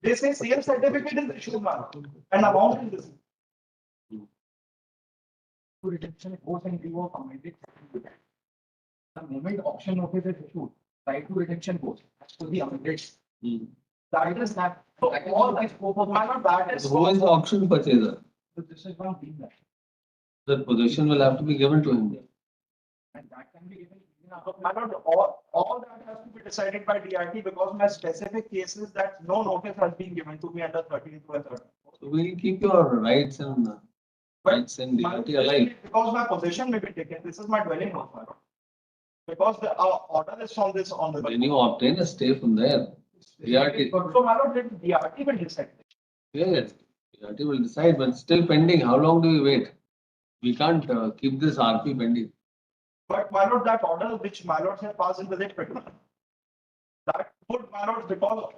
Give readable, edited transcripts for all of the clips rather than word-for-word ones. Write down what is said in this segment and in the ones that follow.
They say sale certificate is issued, and amount is this. Retention goes and you are commented. The moment auction notice is issued, right to retention goes as per the amended. That is that. So all the scope of matter that is. Who is the auction purchaser? This is one thing that. The possession will have to be given to him. And that can be given. All that has to be decided by DRT because my specific cases that no notice has been given to me under 13th or 13th. So we'll keep your rights and DRT alive. Because my possession may be taken. This is my dwelling house, my lord. Because the order is from this on the. When you obtain a stay from there, DRT. So my lord, DRT will decide. Yes, DRT will decide, but still pending. How long do we wait? We can't keep this RP pending. But my lord, that order which my lord has passed in the late petition, that put my lord because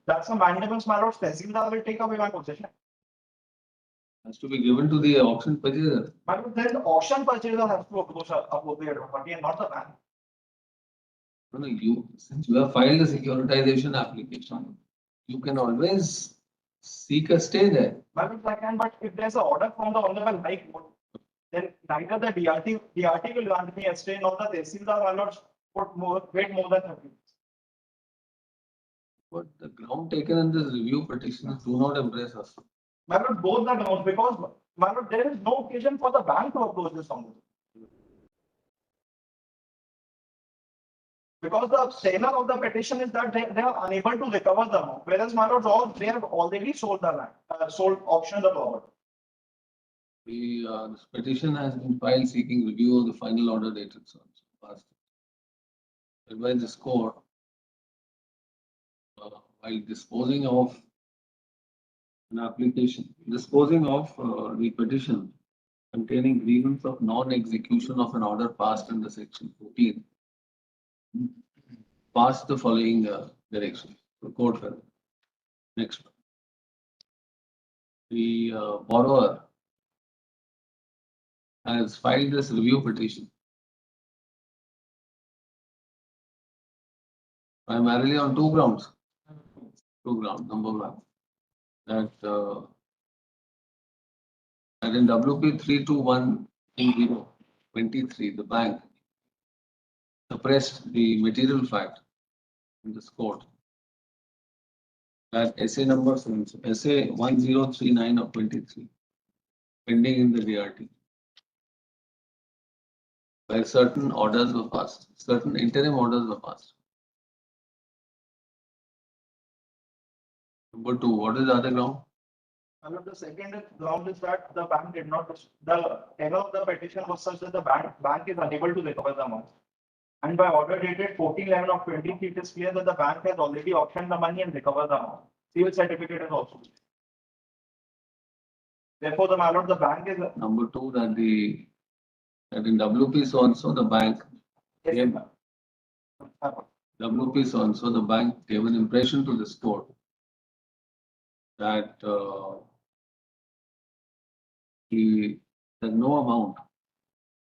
that's a mandamus, my lord, Tehsildar will take away my possession. Has to be given to the auction purchaser. But then the auction purchaser has to approach the property and not the bank. No, since you have filed a securitization application, you can always seek a stay there. But I can, but if there's an order from the Honorable High Court, then neither the DRT will grant me a stay, nor the Tehsildar will not wait more than 30 days. But the ground taken in this review petition do not impress us. My lord, both the grounds, because my lord, there is no occasion for the bank to approach this on this. Because the tenor of the petition is that they are unable to recover the amount, whereas my lord, they have already sold the land, auctioned the property. This petition has been filed seeking review of the final order dated past. By this court, while disposing of an application, disposing of the petition containing grievance of non-execution of an order passed under section 14, passed the following direction. The court fell. Next one. The borrower has filed this review petition primarily on two grounds. Number one, that in WP 3212023, the bank suppressed the material fact in this court that SA number SA 1039 of 23 pending in the DRT, where certain orders were passed, certain interim orders were passed. Number two, what is the other ground? The second ground is that the bank did not, the tenor of the petition was such that the bank is unable to recover the amount. And by order dated 14/11 of 23, it is clear that the bank has already auctioned the money and recovered the amount. Civil certificate is also. Therefore, the malord, the bank is. Number two, that in WP so and so the bank gave WP so and so the bank gave an impression to this court that that no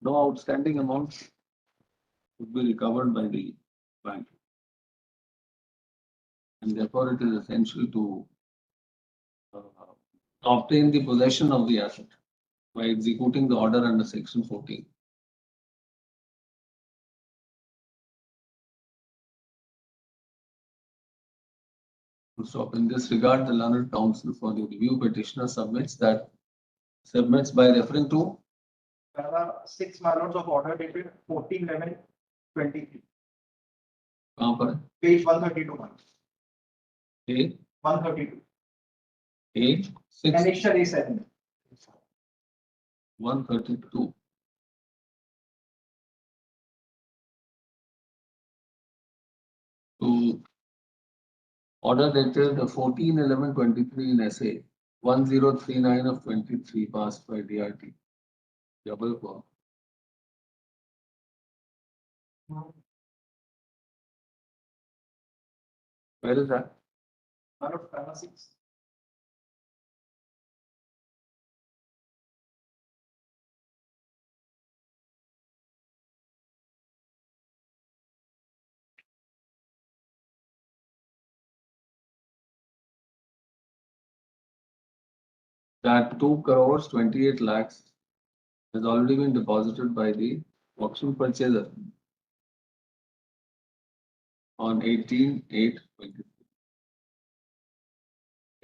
outstanding amount would be recovered by the bank, and therefore it is essential to obtain the possession of the asset by executing the order under section 14. So in this regard, the learned counsel for the review petitioner submits by referring to. There are 6 malords of order dated 14/11/23. Page 132. Page 132. Page 6. Annexure A7. 132. To order dated 14/11/23 in SA 1039 of 23 passed by DRT. Jabelpur. Where is that? Malord, para 6. that 2 crores 28 lakhs has already been deposited by the auction purchaser on 18/8/23.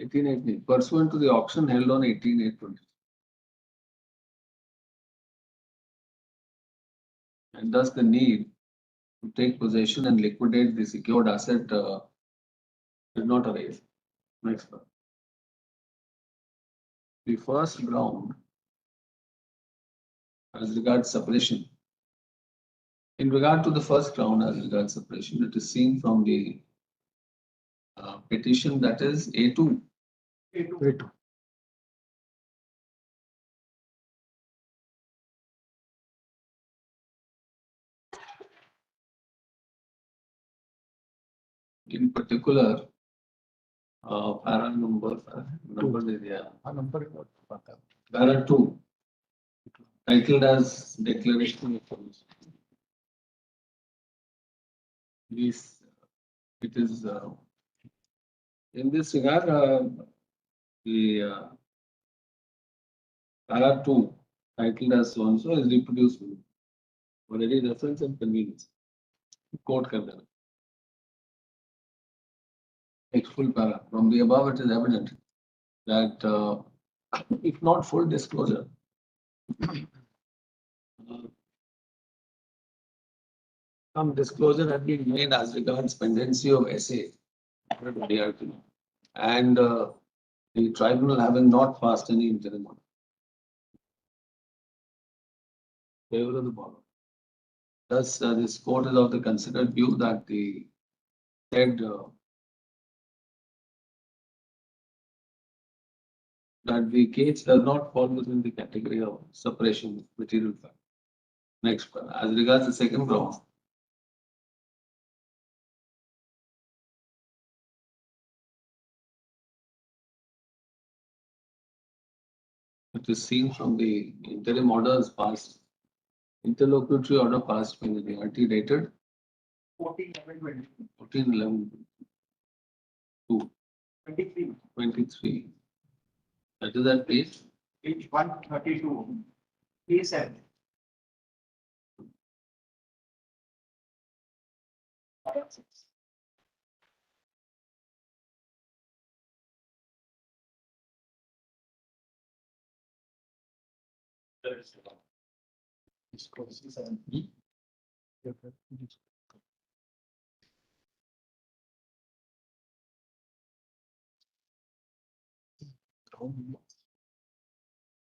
18/8 pursuant to the auction held on 18/8/23. And thus the need to take possession and liquidate the secured asset did not arise. Next one. The first ground as regards separation. In regard to the first ground as regards separation, it is seen from the petition, that is A2. A2. In particular, para number is there. Para 2, titled as Declaration of Policy. This, it is in this regard, the para 2, titled as so and so, is reproducible for any reference and convenience. Quote करना. Next full para. From the above, it is evident that if not full disclosure, some disclosure had been made as regards pendency of essay and the tribunal having not passed any interim order. Favor of the borrower. Thus, this court is of the considered view that the said that the case does not fall within the category of separation of material fact. Next, as regards the second ground, it is seen from the interim orders passed, interlocutory order passed by the DRT dated 14/11/23. That is at page 132. He said.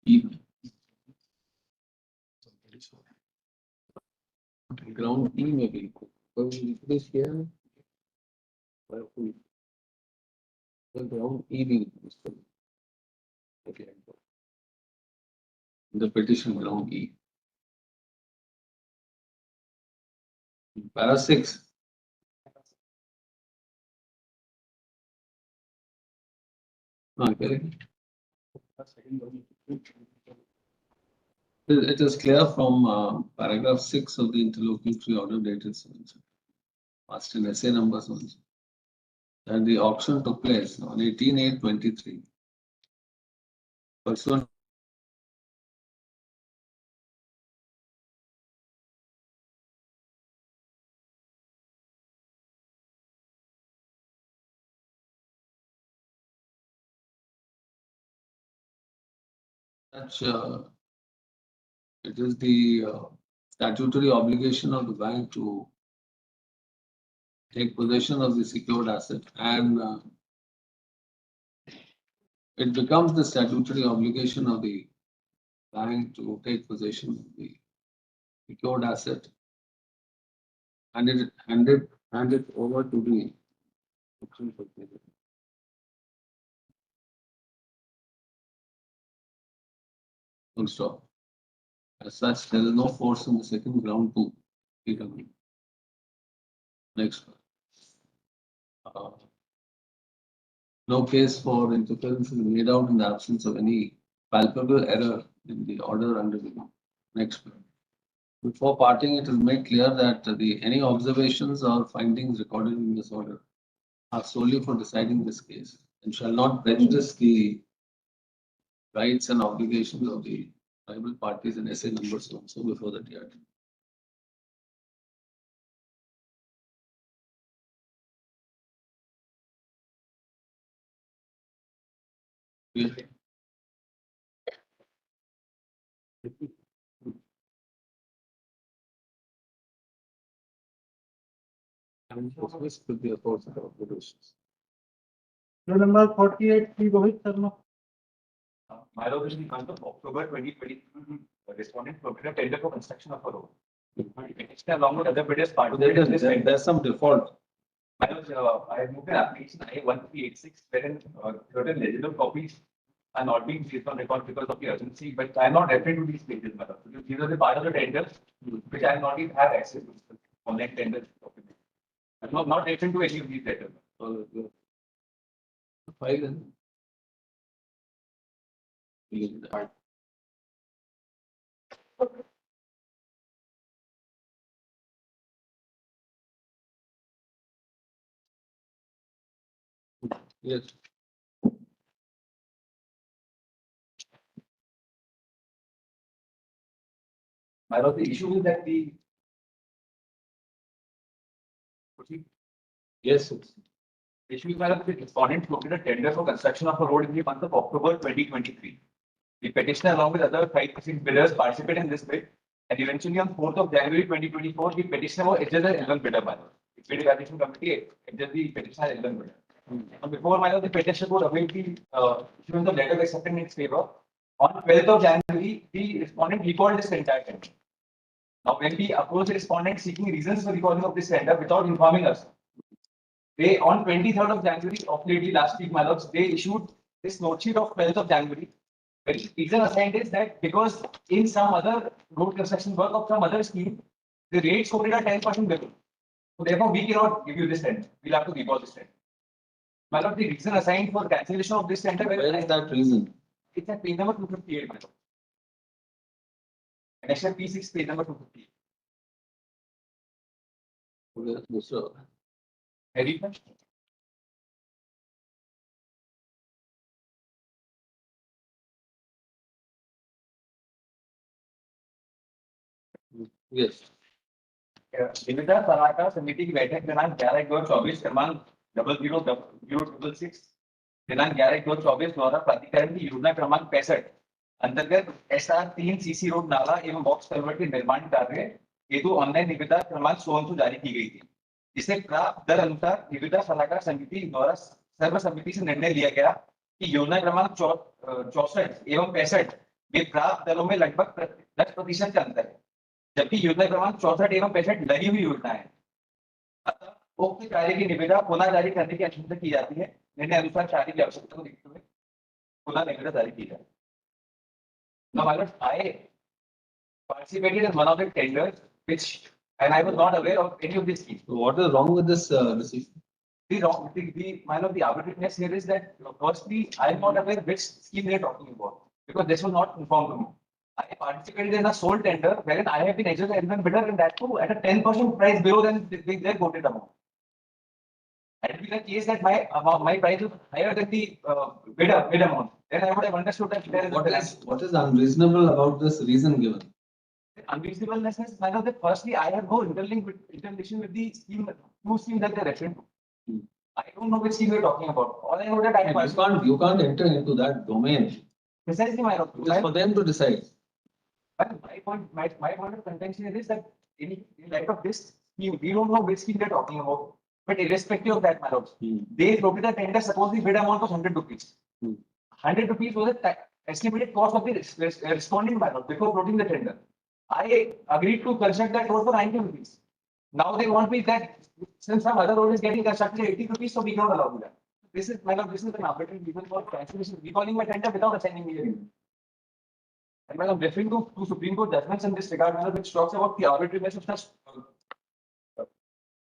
E. Ground E may be. This here. Ground E being. Okay. The petition ground E. Para 6. Okay. It is clear from paragraph 6 of the interlocutory order dated passed in essay number that the auction took place on 18/8/23. Pursuant such, it is the statutory obligation of the bank to take possession of the secured asset, and it becomes the statutory obligation of the bank to take possession of the secured asset and hand it over to the auction purchaser. Full stop. As such, there is no force in the second ground to take away. Next one. No case for interference is made out in the absence of any palpable error in the order under the next one. Before parting, it is made clear that any observations or findings recorded in this order are solely for deciding this case and shall not prejudice the rights and obligations of the tribal parties and essay numbers also before the TRT. Clear? And this could be a source of obligations. Roll number 48, P. Rohit Sharma. My lord, in the month of October 2020, respondent provided a tender for construction of a road. Petition along with other bidders participated in this tender. There's some default. My lord, I have moved an application I-1386 wherein certain legible copies are not being placed on record because of the urgency, but I am not referring to these pages, my lord. Because these are the part of the tenders which I not even have access to online tenders. I'm not referring to any of these letters. File and. Yes. My lord, the issue is that the Yes. It's- issue is that the respondent floated a tender for construction of a road in the month of October 2023. The petitioner, along with other 5 bidders, participated in this bid, and eventually on 4th of January 2024, the petitioner was adjudged as L1 bidder. My lord. The bid evaluation committee adjudged the petitioner as L1 bidder. And before my lord, the petitioner would await the issuance of letter of acceptance in its favor. On 12th of January, the respondent recalled this entire tender. Now, when we approached the respondent seeking reasons for recalling of this tender without informing us, they, on 23rd of January of lately last week, my lords, they issued this note sheet of 12th of January. The reason assigned is that because in some other road construction work of some other scheme, the rates quoted are 10% below. So therefore, we cannot give you this tender. We'll have to recall this tender. My lord, the reason assigned for cancellation of this tender, Where is that reason? it's at page number 258, my lord. Annexure P6, page number 258. So, Very much. yes. विविधा सलाहकार समिति की बैठक दिनांक 11/2/24 क्रमांक 000066 दिनांक 11/2/24 द्वारा प्राधिकरण की योजना क्रमांक 65 अंतर्गत SR 3 CC रोड नाला एवं बॉक्स कल्वर्ट के निर्माण कार्य हेतु ऑनलाइन निविदा क्रमांक 16 जारी की गई थी, जिसे प्राप्त दर अनुसार निविदा सलाहकार समिति द्वारा सर्वसम्मति से निर्णय लिया गया कि योजना क्रमांक 64 एवं 65 में प्राप्त दरों में लगभग 10% का अंतर है, जबकि योजना क्रमांक 64 एवं 65 लगी हुई योजना है। अतः उक्त कार्य की निविदा पुनः जारी करने की अनुशंसा की जाती है। निर्णय अनुसार कार्य की आवश्यकता को देखते हुए पुनः निविदा जारी की जाए। Now, my lord, I participated in one of the tenders, which, and I was not aware of any of these schemes. So what is wrong with this decision? My lord, the arbitrariness here is that, firstly, I am not aware which scheme they are talking about, because this was not informed to me. I participated in a sole tender wherein I have been adjudged as L1 bidder, and that too at a 10% price below than their quoted amount. Had it been a case that my price is higher than the bid amount, then I would have understood that there is What is unreasonable about this reason given? unreasonableness is, my lord, that firstly, I have no interrelation with the scheme, two schemes that they're referring to. I don't know which scheme you're talking about. All I know that You can't enter into that domain. precisely, my lord. It is for them to decide. But my point of contention is that in light of this scheme, we don't know which scheme they're talking about. But irrespective of that, my lord, they floated a tender. Suppose the bid amount was 100 rupees. 100 rupees was the estimated cost of the responding, my lord, before floating the tender. I agreed to construct that road for 90 rupees. Now they want me that since some other road is getting constructed at 80 rupees, so we cannot allow that. This is, my lord, this is an arbitrary reason for cancellation, recalling my tender without assigning me a reason. And when I'm referring to Supreme Court judgments in this regard, my lord, which talks about the arbitrariness of such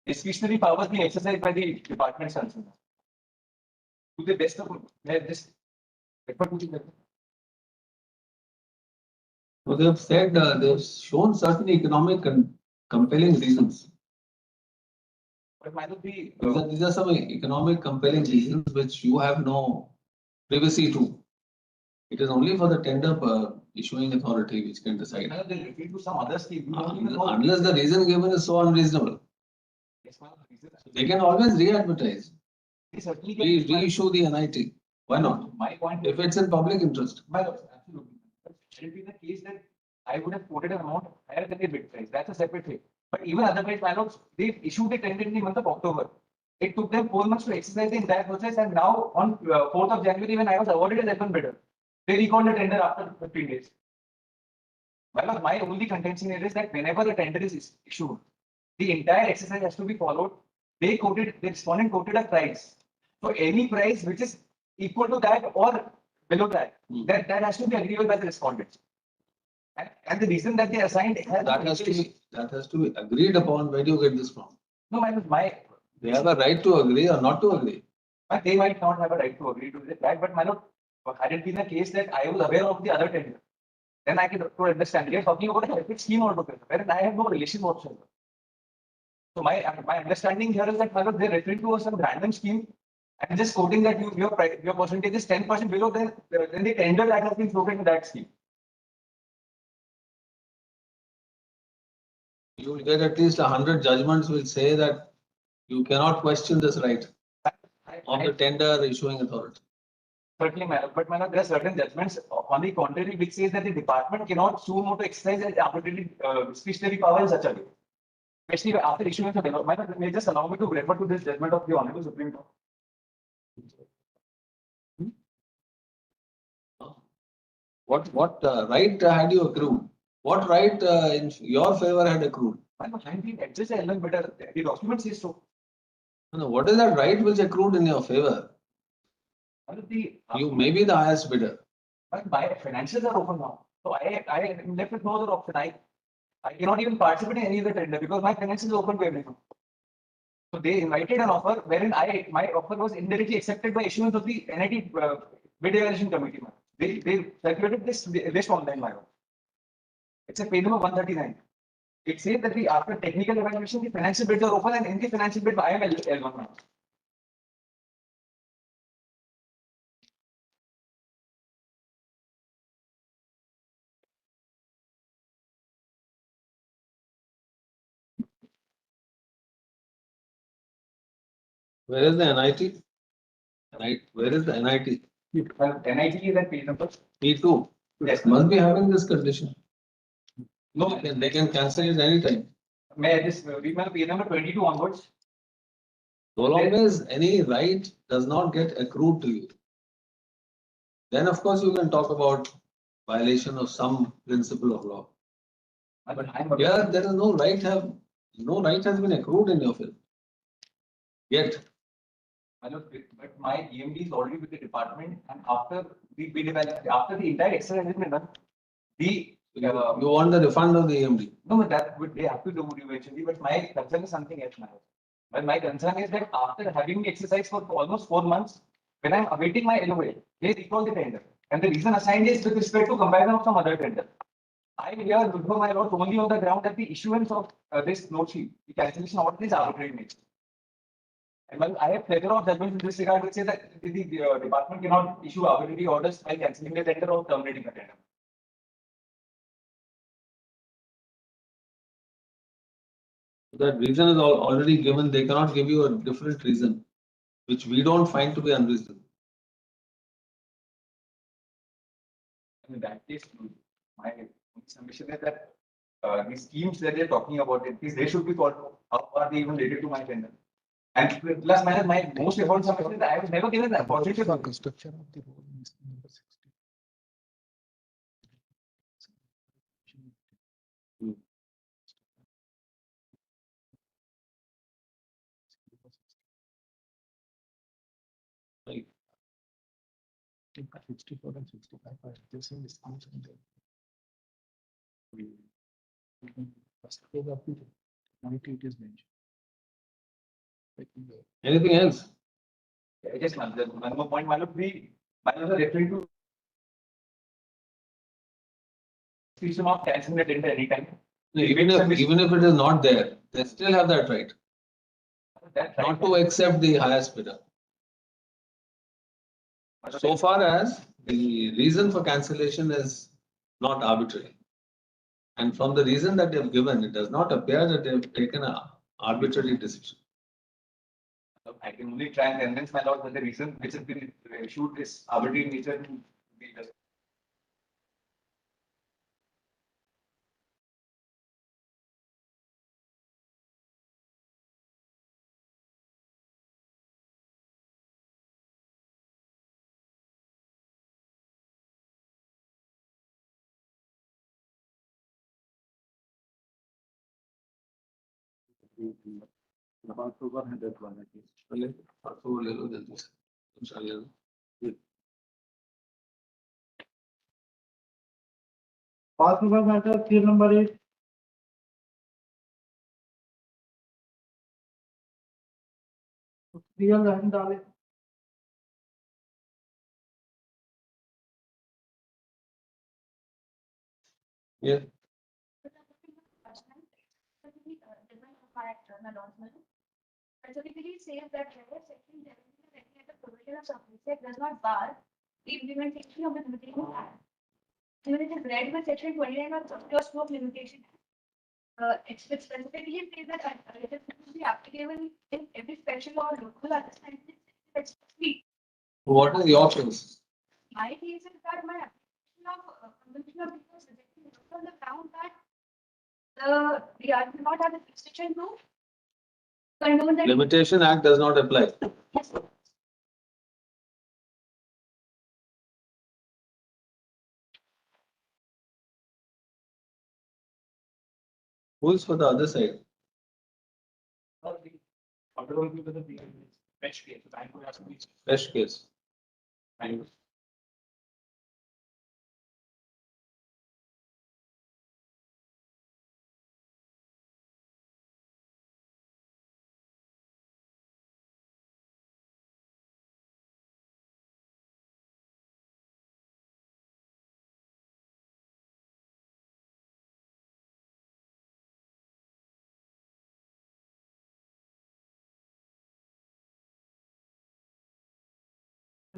discretionary powers being exercised by the departments concerned. To the best of this effort to the So they have said, they have shown certain economic and compelling reasons. but my lord, the These are some economic compelling reasons which you have no privacy to. It is only for the tender issuing authority which can decide. Now they refer to some other scheme. We don't even know. Unless the reason given is so unreasonable. Yes, ma'am, the reason- They can always re-advertise, They certainly can. reissue the NIT. Why not? My point. If it's in public interest. My lord, absolutely. But should it be the case that I would have quoted an amount higher than the bid price? That's a separate thing. But even otherwise, my lords, they issued the tender in the month of October. It took them 4 months to exercise the entire process, and now on 4th of January, when I was awarded as F1 bidder, they recalled the tender after 15 days. My lord, my only contention here is that whenever a tender is issued, the entire exercise has to be followed. The respondent quoted a price. So any price which is equal to that or below that, that has to be agreed by the respondents. And the reason that they assigned That has to be agreed upon. Where do you get this from? No, my They have a right to agree or not to agree. but they might not have a right to agree to that. But my lord, had it been the case that I was aware of the other tender, then I could understand. We are talking about a separate scheme altogether, wherein I have no relation whatsoever. So my understanding here is that my lord, they're referring to some random scheme and just quoting that your percentage is 10% below, then the tender that has been spoken to that scheme. You will get at least 100 judgments which say that you cannot question this right of the tender issuing authority. Certainly, my lord, but my lord, there are certain judgments on the contrary which says that the department cannot sue more to exercise its arbitrary discretionary power in such a way. Especially after issuance of my lord, may just allow me to refer to this judgment of the Honorable Supreme Court. What right had you accrued? What right in your favor had accrued? My lord, I'm being adjudged as L1 bidder. The document says so. No, what is that right which accrued in your favor? My lord, You may be the highest bidder. but my financials are open now. So I am left with no other option. I cannot even participate in any of the tender because my financials are open to everyone. So they invited an offer wherein my offer was indirectly accepted by issuance of the NIT bid evaluation committee. They circulated this list online. My lord. It's a page number 139. It says that after technical evaluation, the financial bids are open, and in the financial bid, I am L1 now. Where is the NIT? Right, where is the NIT? NIT is at page number. Me too. Yes. Must be having this condition. No, They can cancel it anytime. may I just read my page number 22 onwards? So long as any right does not get accrued to you, then of course you can talk about violation of some principle of law. But I'm Here, there is no right has been accrued in your favor. Yet, but my EMD is already with the department, and after the bid evaluation, after the entire exercise has been done, you want the refund of the EMD. no, that would they have to do eventually. But my concern is something else now. But my concern is that after having the exercise for almost 4 months, when I'm awaiting my LOA, they recall the tender, and the reason assigned is with respect to comparison of some other tender. I here before my lord only on the ground that the issuance of this note sheet, the cancellation order is arbitrary nature. And well, I have plethora of judgments in this regard which say that the department cannot issue arbitrary orders by cancelling the tender or terminating the tender. That reason is already given. They cannot give you a different reason, which we don't find to be unreasonable. In that case, my submission is that the schemes that they're talking about, they should be followed. How are they even related to my tender? And plus, my most important submission is that I was never given the opportunity to Construction of the road is number 60. Right. 64 and 65 are adjacent disputes and first page of the 90 it is mentioned. Anything else? Yes, ma'am. One more point, my lord, referring to system of cancelling the tender anytime. Even if it is not there, they still have that right. That Not to accept the highest bidder. So far as the reason for cancellation is not arbitrary. And from the reason that they have given, it does not appear that they have taken a arbitrary decision. I can only try and convince my lord that the reason which has been issued is arbitrary in nature and be just. About 100 one at least. चलिए, आपको ले लो जल्दी से, अच्छा ले लो। पास पेपर मैटर 3 नंबर 8 रियल लाइन डाले ये Specifically says that section 17 at the provision of subject does not bar the implementation of the limitation act. Even it is read with section 29 of sector scope limitation. It specifically says that it is be applicable in every special or local understanding. what are the options? My case is that my application of convention of because rejected on the ground that the art do not have the restriction to condone that. Limitation Act does not apply. Yes. Who is for the other side? Best case, the bank will have to be. Fresh case. And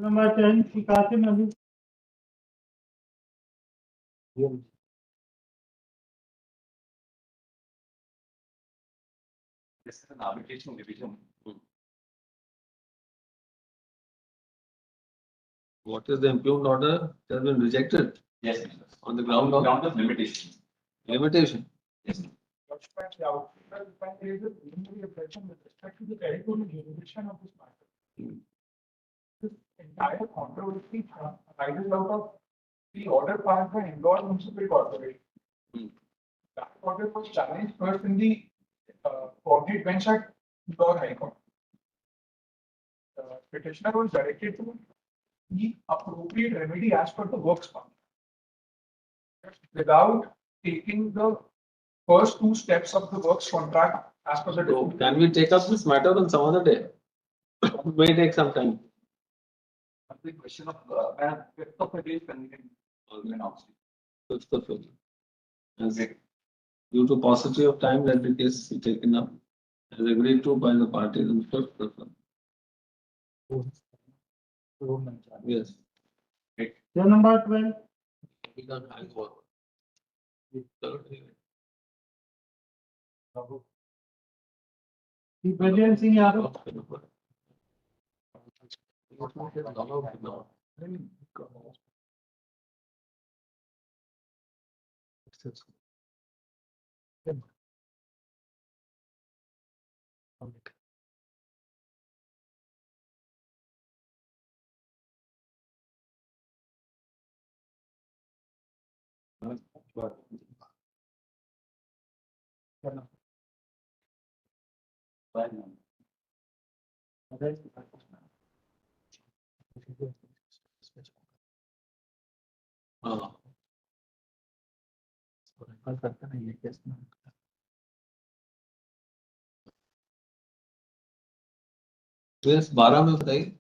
number 10 शिकायत नबी This is an arbitration division. What is the impugned order? It has been rejected Yes, Mr. on the Ground ground of ground of limitation. limitation. Yes. There is a preliminary objection with respect to the territorial jurisdiction of this matter. This entire controversy arises out of the order passed by Indore Municipal Corporation. Hmm. That order was challenged first in the coordinate bench at Indore High Court. The petitioner was directed to the appropriate remedy as per the works plan, without taking the first two steps of the works contract as per the. So can we take up this matter on some other day? It may take some time. The question of, fifth of February, when we can announce it. 5th of February. As due to paucity of time, let the case be taken up as agreed to by the parties in 5th of February. Yes. Your number 12 We can hang over. Brilliant Singh Yadav हाँ, yes, 12 में बताइए.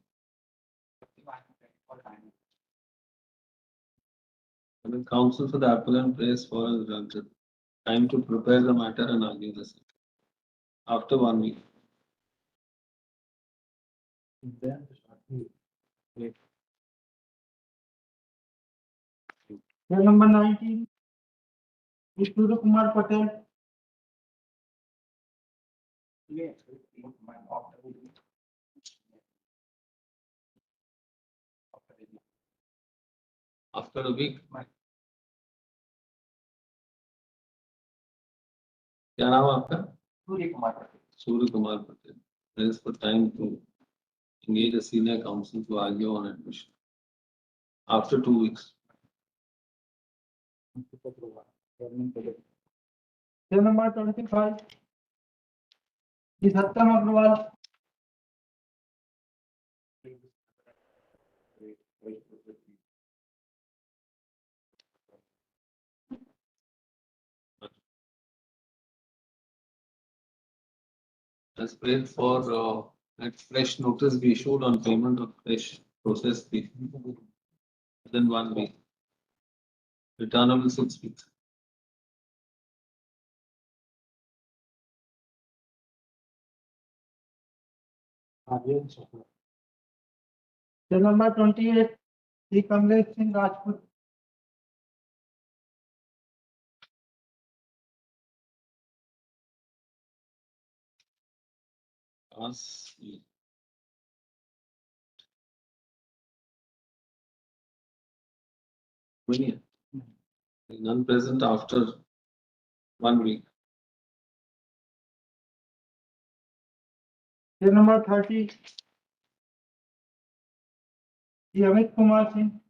I mean, counsel for the appellant prays for us granted. Time to prepare the matter and argue the same. After 1 week. Roll number 19. Vishnu Kumar Patel. After a week. क्या नाम है आपका? Surya Kumar Patel. Surya Kumar Patel. There is for time to engage a senior counsel to argue on admission. After 2 weeks. Roll number 25. Sattam Agrawal. Let's wait for that fresh notice be issued on payment of fresh process fee. Within 1 week. Returnable 6 weeks. Roll number 28. Sri Kamlesh Singh Rajput. Pass. Many. None present after 1 week. Roll number 30. Shri Amit Kumar Singh.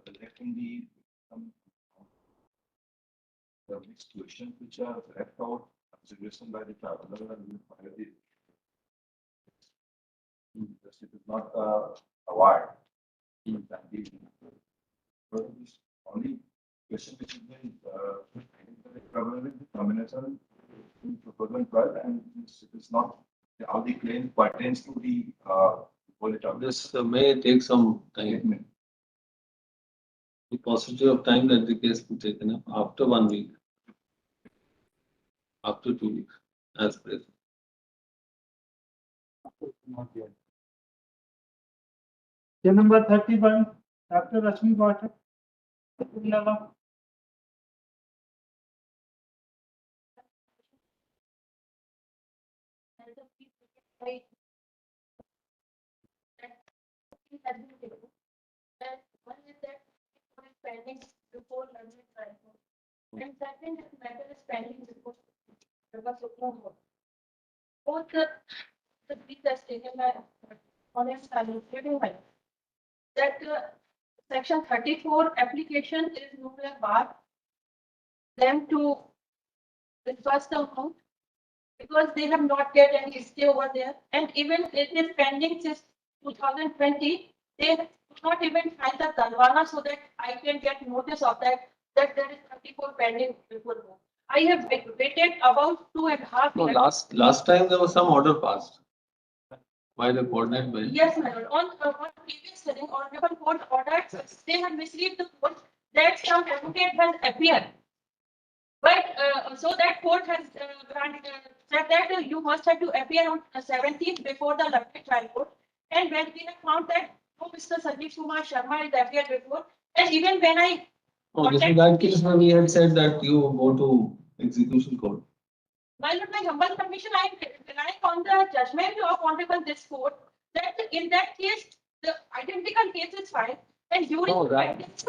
Collecting the mixed questions which are left out, suggestion by the traveler and by the. This is not award. That the only question which has been traveler with the combination in 2012 and it is not all the claim pertains to the This may take some time. statement. The possibility of time that the case be taken up after 1 week. After 2 weeks, as present. Roll number 31. Dr. Rashmi Pathak. One is that it is pending before learning cycle. And second matter is pending before the Supreme Court. Both the brief that's taken by honest administrative head that section 34 application is nowhere barred them to disburse the amount because they have not get any stay over there, and even it is pending since 2020. They do not even file the Dalwana so that I can get notice of that there is 34 pending before me. I have waited about 2.5 No, years. last time there was some order passed by the coordinate bench. Yes, my lord. On previous hearing, honorable court ordered, they have received the court that some advocate has appeared. But so that court has granted said that you must have to appear on 17th before the learned trial court. And when we have found that no, Mr. Sanjeev Kumar Sharma has appeared before, and even when I Oh, this is that case where we had said that you go to execution court. my lord, my humble submission, I am relying on the judgment of honorable this court that in that case the identical case is filed and during No, that- case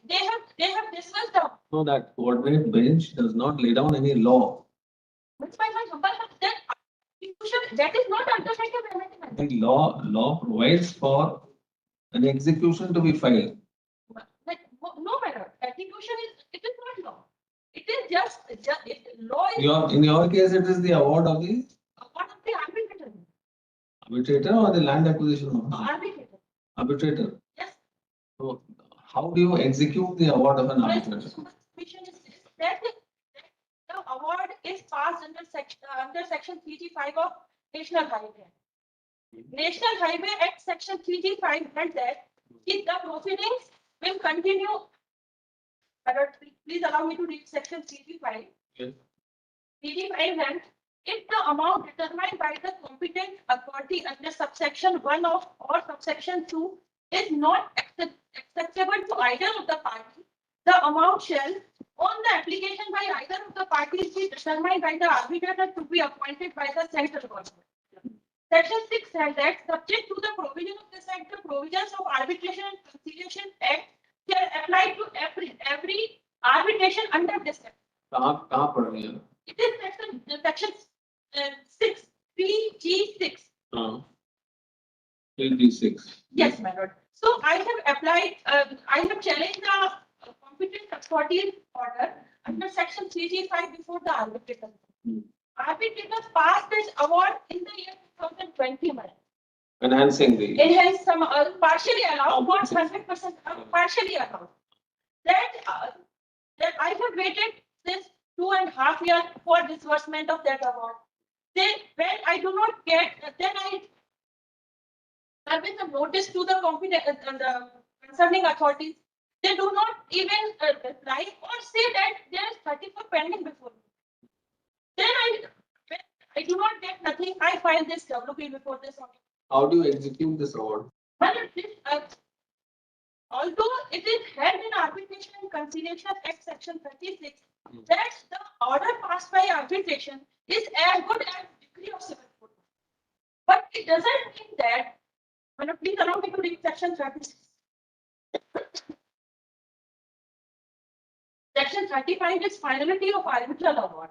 they have discussed the No, that coordinate bench does not lay down any law. which by my humble that is not undertaken amendment. The law provides for an execution to be filed. Like no matter execution it is not law. It is just law is In your case, it is the award of the part of the arbitrator. arbitrator or the land acquisition officer? Arbitrator. Arbitrator. Yes. So how do you execute the award of an My arbitrator? submission is this, that the award is passed under section 3G5 of National Highway. National Highway Act section 3G5 held that if the proceedings will continue Please allow me to read section CG5. Yes. CG5 has, if the amount determined by the competent authority under subsection 1 of or subsection 2 is not acceptable to either of the parties, the amount shall, on the application by either of the parties, be determined by the arbitrator to be appointed by the central government. Section 6 says that subject to the provision of this act, the provisions of Arbitration and Conciliation Act shall apply to every arbitration under this act. कहाँ पढ़ रही हैं? It is section 6, 3G6. 3D6. Yes, my lord. So I have applied, I have challenged the competent authority order under section 3G5 before the arbitrator. Arbitrator passed this award in the year 2020. Enhancing the. It has some partially allowed, not 100%, partially allowed. That I have waited since 2.5 years for disbursement of that award. Then when I do not get, then I service a notice to the competent, the concerning authorities. They do not even reply or say that there is 34 pending before me. Then when I do not get nothing, I file this WP before this audit. How do you execute this award? But although it is held in Arbitration and Conciliation Act section 36, that the order passed by arbitration is as good as decree of civil court. But it doesn't mean that, please allow me to read section 36. Section 35 is finality of arbitral award.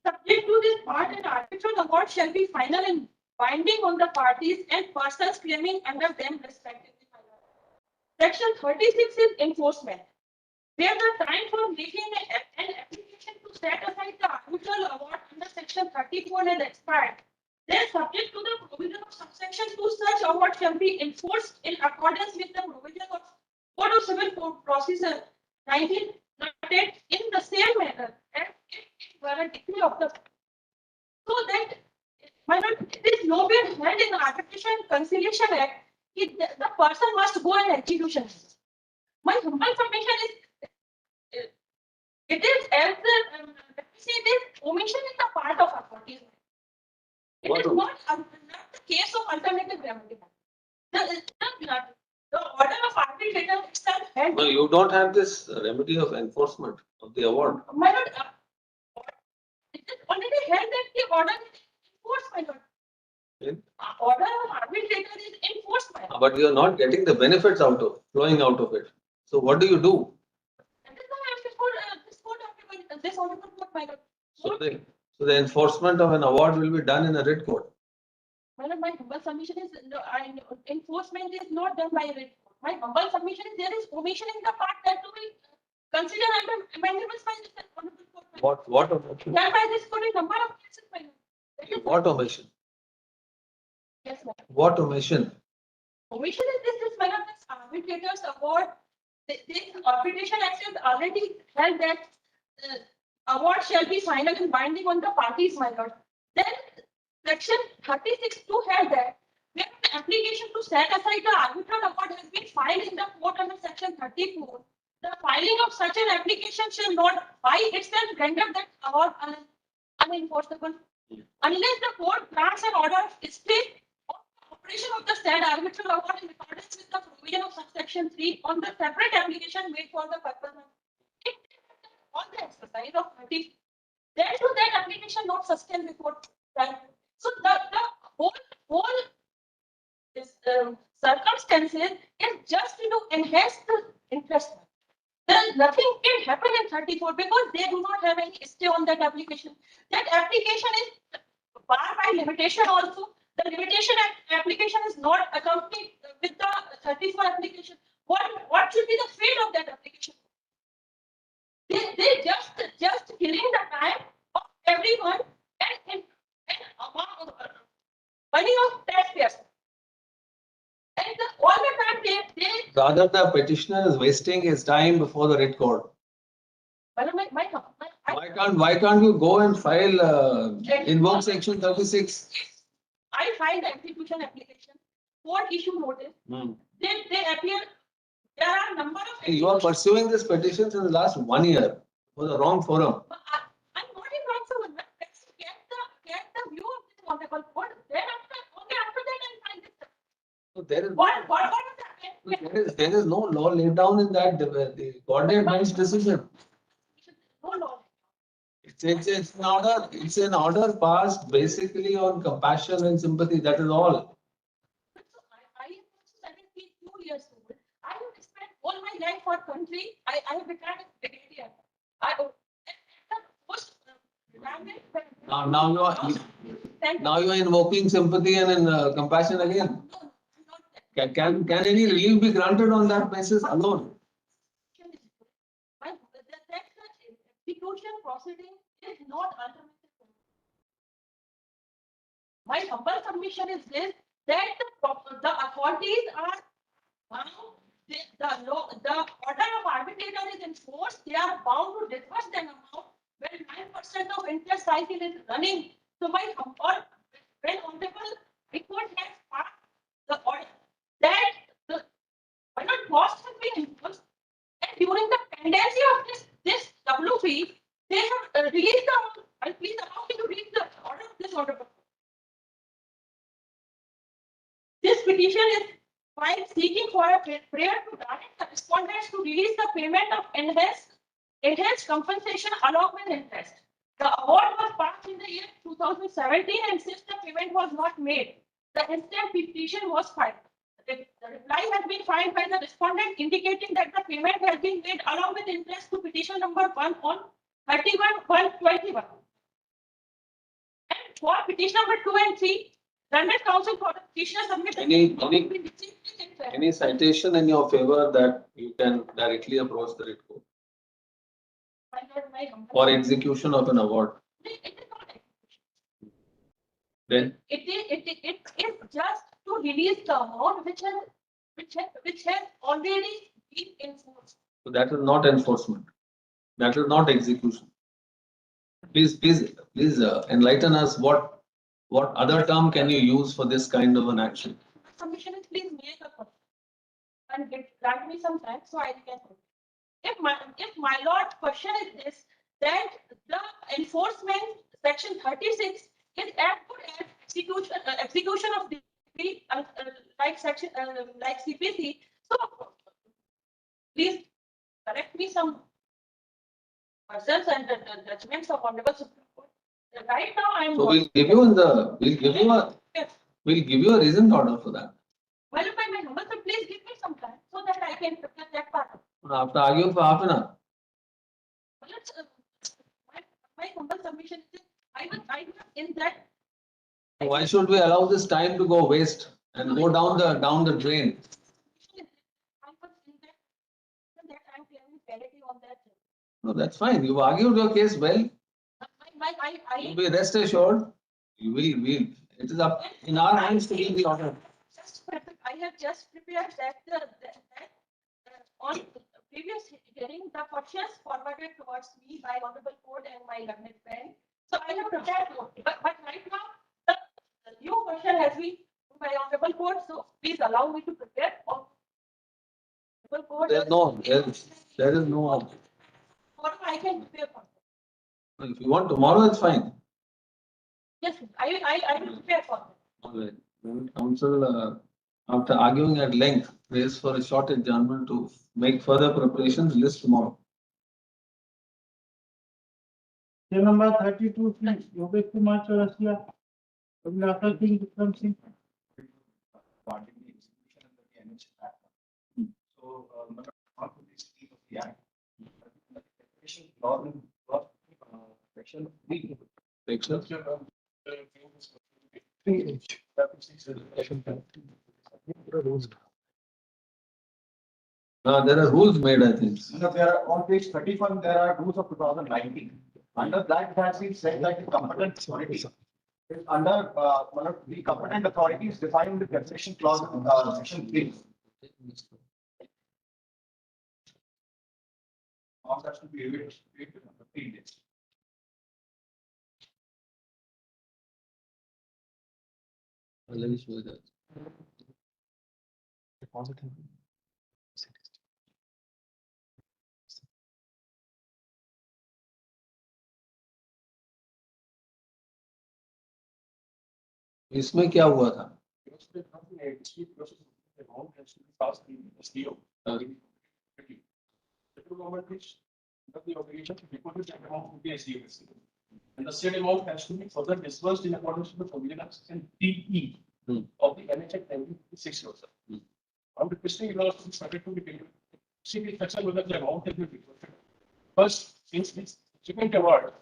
Subject to this part, an arbitral award shall be final and binding on the parties and persons claiming under them respectively. Section 36 is enforcement, where the time for making an application to set aside the arbitral award under section 34 has expired. Then, subject to the provision of subsection 2, such award shall be enforced in accordance with the provision of Code of Civil Procedure 1998 in the same manner as if it were a decree of the. So that, it is nowhere held in the Arbitration and Conciliation Act. The person must go and execution. My humble submission is, it is as the, let me say this, omission is a part of authority. It is not the case of alternative remedy. The order of arbitrator itself had. No, you don't have this remedy of enforcement of the award. My lord, it is already held that the order is enforced, my lord. Order of arbitrator is enforced by. But you are not getting the benefits flowing out of it. So what do you do? That is why I am before this order court, my lord. So the enforcement of an award will be done in a writ court. My lord, my humble submission is enforcement is not done by writ court. My humble submission is there is omission in the part that to be considered under amendments by this honorable court. What omission? Done by this court in number of cases, my lord. What omission? Yes, ma'am. What omission? Omission is this, my lord, this arbitrators award. This arbitration act is already held that award shall be final and binding on the parties, my lord. Then section 36 to held that when the application to set aside the arbitral award has been filed in the court under section 34, the filing of such an application shall not by itself render that award unenforceable unless the court grants an order of stay on the operation of the said arbitral award in accordance with the provision of subsection 3 on the separate application made for the purpose of on the exercise of 30. Then to that application not sustained before that. So the whole circumstances is just to enhance the interest. There is nothing can happen in 34 because they do not have any stay on that application. That application is barred by limitation also. The limitation application is not accompanied with the 34 application. What should be the fate of that application? They just killing the time of everyone and money of taxpayers. And all the time they Rather, the petitioner is wasting his time before the writ court. Why can't you go and file invoke section 36? I filed the execution application, court issue notice. They appear there are number of. You are pursuing this petition since the last 1 year for the wrong forum. But I'm not in wrong for one. Let's get the view of this honorable court. Then only after that I'll find this. So there is What is that? there is no law laid down in that the coordinate bench decision. No law. It's an order passed basically on compassion and sympathy. That is all. I am also 72 years old. I have spent all my life for country. I have become a brigadier. Now you are invoking sympathy and compassion again. Can any relief be granted on that basis alone? The execution proceeding is not ultimatum. My humble submission is this, that the authorities are bound, the order of arbitrator is enforced, they are bound to disburse an amount when 9% of interest cycle is running. So my humble, when honorable report has passed the order that the final cost has been imposed, and during the pendency of this WP, they have released the amount. Please allow me to read the order of this honorable. This petition is filed seeking for a prayer to direct the respondents to release the payment of enhanced compensation along with interest. The award was passed in the year 2017, and since the payment was not made, the instant petition was filed. The reply has been filed by the respondent indicating that the payment has been made along with interest to petition number 1 on 31/1/21. And for petition number 2 and 3, Learned Council for the petitioner submitted. Any citation in your favor that you can directly approach the writ court for execution of an award? It is not execution. Then It is just to release the amount which has already been enforced. so that is not enforcement. That is not execution. Please enlighten us. What other term can you use for this kind of an action? Submission is please make a question and grant me some time so I can. If my lord question is this, that the enforcement section 36 is as good as execution of the like section like CPC. So please correct me some versions and judgments of honorable Supreme Court. Right now I am. So we'll give you a reasoned order for that. Well, my number, so please give me some time so that I can prepare that part. After arguing for half an hour. Let's, my humble submission is I was in that. Why should we allow this time to go waste and go down the drain? I was in that I'm clearing clarity on that. No, that's fine. You've argued your case well. You be rest assured. You will. It is up in our hands to give the order. I have just prepared that on previous hearing, the questions forwarded towards me by honorable court and my learned friend. So I have prepared, but right now the new question has been by honorable court. So please allow me to prepare for honorable court. There is no. Or I can prepare for. If you want tomorrow, it's fine. Yes, I will prepare for that. All right. Then council, after arguing at length, prays for a short adjournment to make further preparations. List tomorrow. Case number 32, Yogesh Kumar Chaurasia, Abhilasha Singh, Vikram Singh. Regarding the execution under the NH Act. So, not to the scheme of the Act. The definition clause in section 3. Section. 3H. There are rules made, I think. So there are on page 31, there are rules of 2019. Under that, it has been said that the competent authority is under the competent authority is defined in the concession clause in section 3. Now that's to be reviewed 15 days. Let me show that. इसमें क्या हुआ था? And the same amount has to be further disbursed in accordance with the provision of section DE Hmm. of the NHS 96 years. Hmm. I'm requesting you all to submit to the payment. See the section whether the amount has been requested. First, since this second award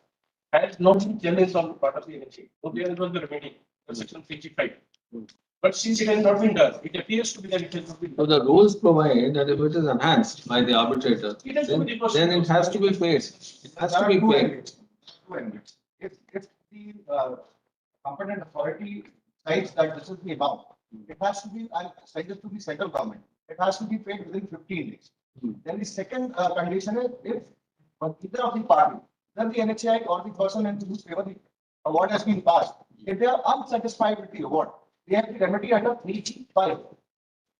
has not been challenged on the part of the NHS, so there was the remaining, the section 55. Hmm. But since it has not been done, it appears to be that it has not been So done. the rules provide that if it is enhanced by the arbitrator, It has to be then it has to be paid. It has to be paid. If the competent authority decides that this is the amount, it has to be, and send it to the central government. It has to be paid within 15 days. Hmm. Then the second condition is if either of the party, then the NHI or the person in whose favor the award has been passed, if they are unsatisfied with the award, they have the remedy under 3G5.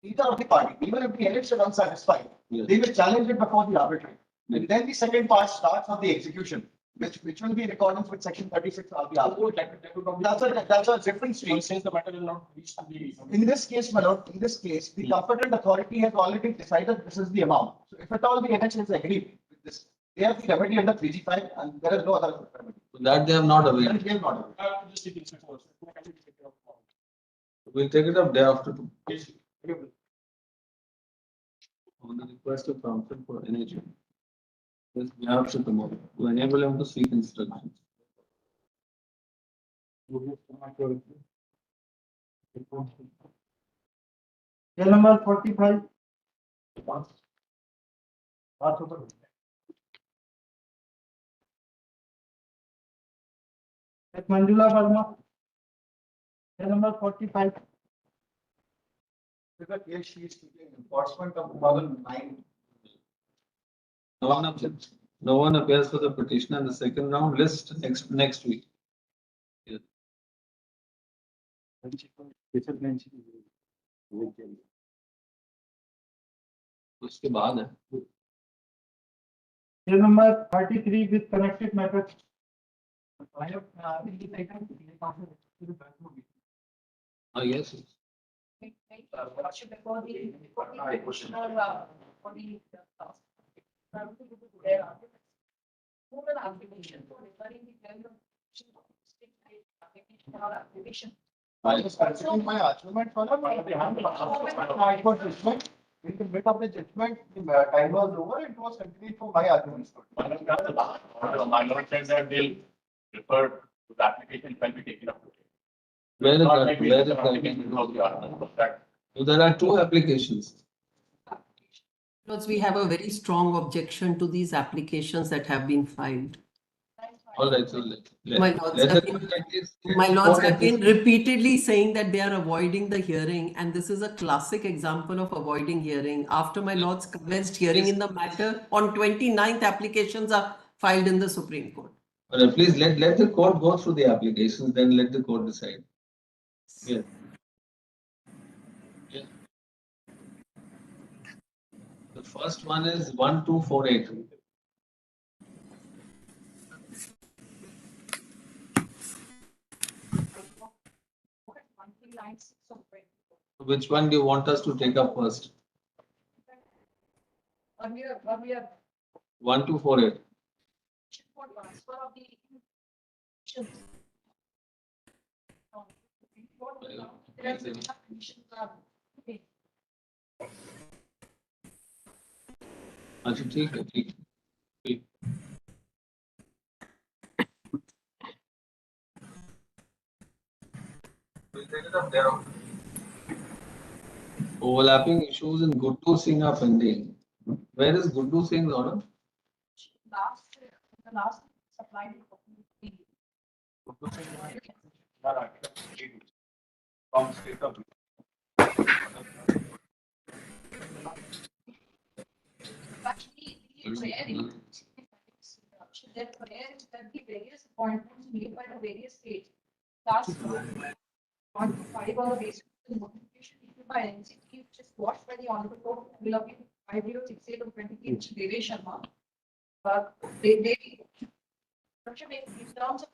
Either of the party, even if the NHI is unsatisfied, Yes. they will challenge it before the arbitrator. And then the second part starts of the execution, which will be in accordance with section 36 of the arbitrator. That's a different stream. Since the matter will not reach to the. In this case, my lord, in this case, the competent authority has already decided this is the amount. So if at all the NHS is agreed with this, they have the remedy under 3G5 and there is no other remedy. That they have not Then availed. they have not availed. I have to just take it first. We'll take it up day after two. Yes. On the request of counsel for NHS. Yes, we have to tomorrow to enable him to seek instructions. Case number 45. Ms. Manjula Verma. Case number 45. Because here she is taking enforcement of 2009. No one appears for the petition in the second round. List next week. उसके बाद है. Case number 33 with connected matter. Yes. I was considering my argument for my judgment. In the mid of the judgment, the time was over. It was continued for my arguments. My lord said that they'll refer to the application when we take it up. Where is Not that? maybe Where is the that? application of the article, but So there are two applications. Because we have a very strong objection to these applications that have been filed. All right, so My lords, let have the been- court at least- My lords court have at been least- repeatedly saying that they are avoiding the hearing, and this is a classic example of avoiding hearing. After my lords commenced hearing in the matter, on 29th applications are filed in the Supreme Court. All right, please let the court go through the applications, then let the court decide. Yeah. Yeah. The first one is 1248. Which one do you want us to take up first? 1248. Transfer of the. अच्छा ठीक है ठीक ठीक. We'll take it up there. Overlapping issues in Guddu Singh are pending. Where is Guddu Singh's order? The last supplied. from state of. Actually, it's rare. That rare is that the various appointments made by the various states. Last 1 to 5 on the basis of the notification issued by NCT, which is watched by the Honorable Court, will appear 5068 of 23, which is Devesh Sharma. But they, in terms of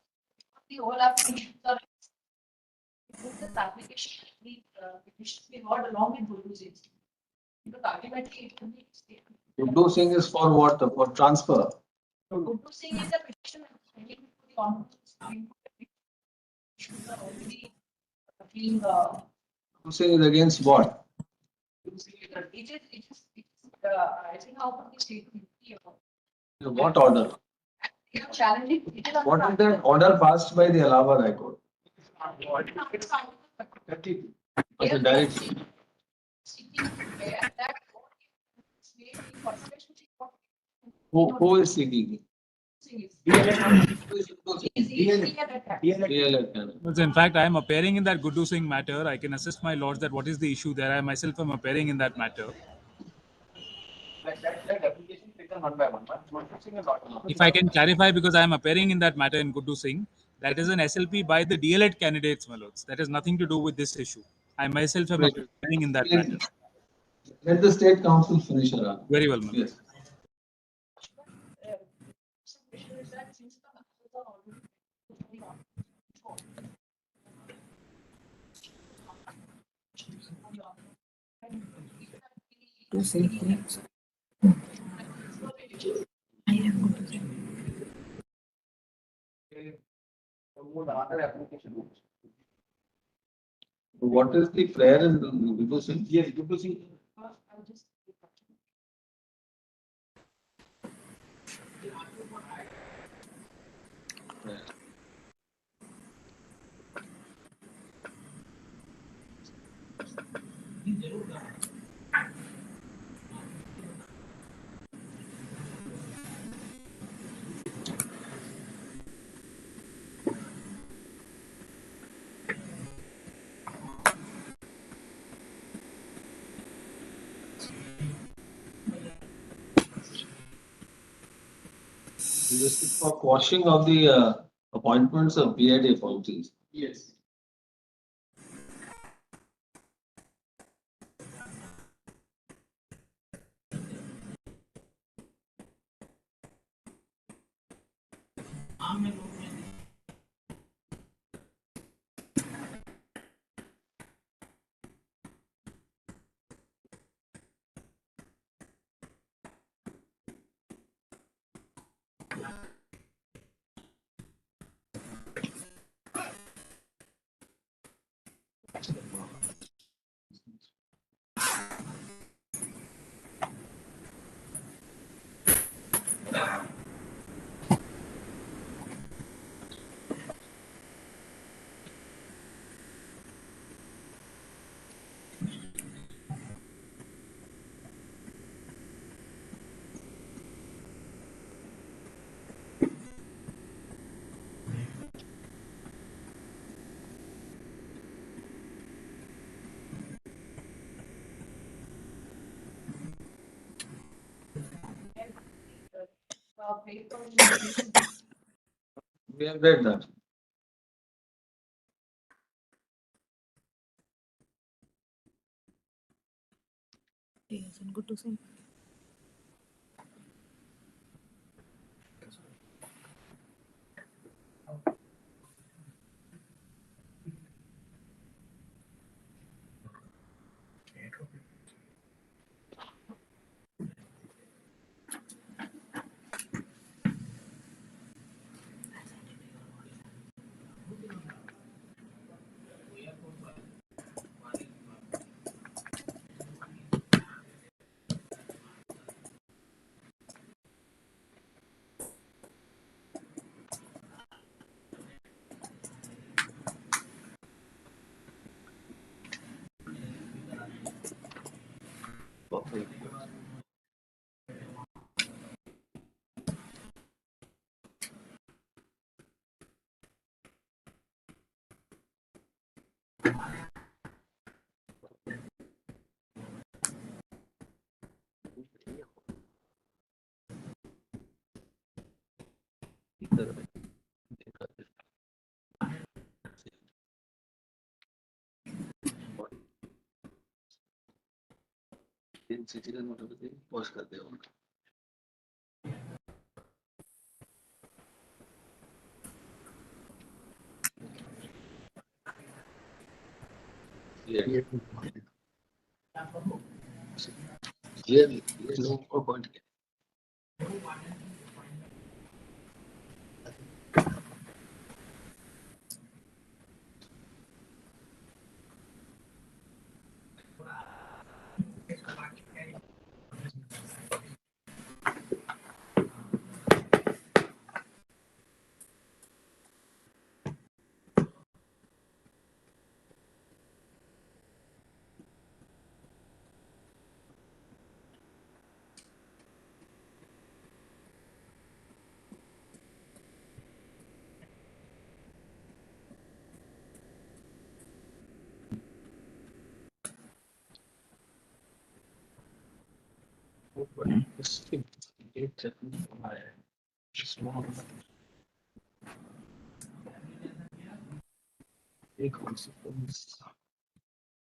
the whole application, With this application, it should be heard along with good using. Because ultimately it will be. Reducing is for what? For transfer. Good using is a petition pending to the Honorable Supreme Court. Should already being Reducing is against what? I think out of the state. What order? It is challenging. It is on What the- is that order passed by the Allahabad High Court? It's on the- Okay, directly. Who is seeking? DLF candidate. Well, so in fact, I am appearing in that Guddu Singh matter. I can assist my lords that what is the issue there. I myself am appearing in that matter. That application taken one by one. If I can clarify, because I am appearing in that matter in Guddu Singh, that is an SLP by the DLED candidates, my lords. That has nothing to do with this issue. I myself am Wait. appearing in that matter. Let the state council finish her answer. Very well, my lord. Yes. To say things. Another application. What is the prayer in Guddu Singh? Yes, good to see. This is for quashing of the appointments of B.Ed appointees. Yes. We have read that. Yes, and good to see. Post करते हो Yeah. Clearly, there's no more point here.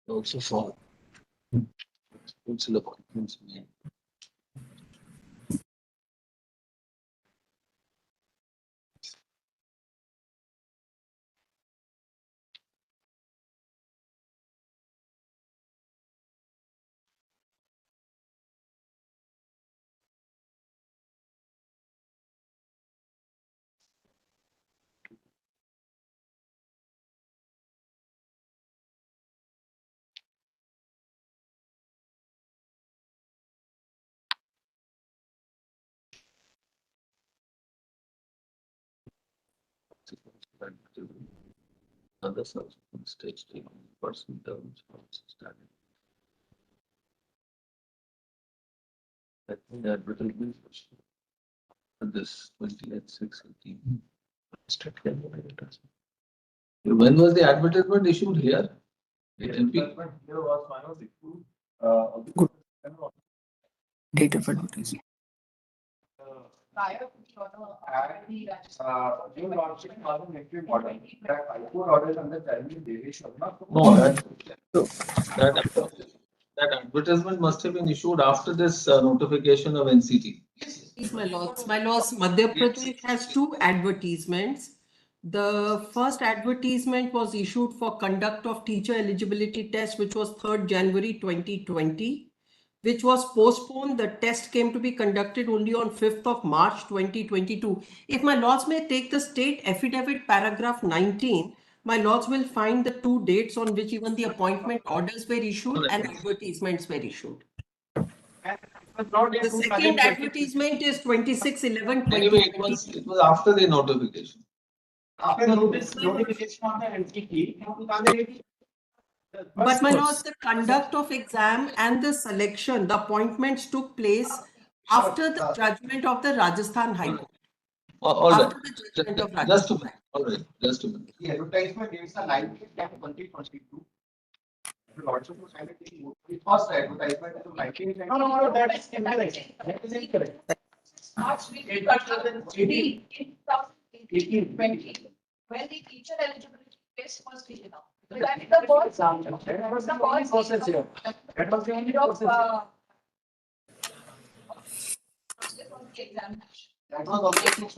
Also fall. Council appointments made. Other subsequent stage taking person terms also started. I think the advertisement was this 28/6/18. When was the advertisement issued here? MP? Date of advertisement. Prior to You launched it on the entry model. That High Court orders under Chinese deviation. No, that advertisement must have been issued after this notification of NCT. Yes, my lords. My lords, Madhya Pradesh has two advertisements. The first advertisement was issued for conduct of teacher eligibility test, which was 3rd January 2020, which was postponed. The test came to be conducted only on 5th of March 2022. If my lords may take the state affidavit paragraph 19, my lords will find the two dates on which even the appointment orders were issued and advertisements were issued. The second advertisement is 26/11/2020. Anyway, it was after the notification. After notification on the NCT, 2018. But my lords, the conduct of exam and the selection, the appointments took place after the judgment of the Rajasthan High Court. All right. After the judgment of Just a Rajasthan. minute. All right. Just a minute. The advertisement is the 19/10/2022. Will also to sign it. The first advertisement is 19. No, that is incorrect. That is incorrect. March 2018, when the teacher eligibility test was taken out. That is the first. That was the only process here. That was the only process. Examination. That was also 6 months.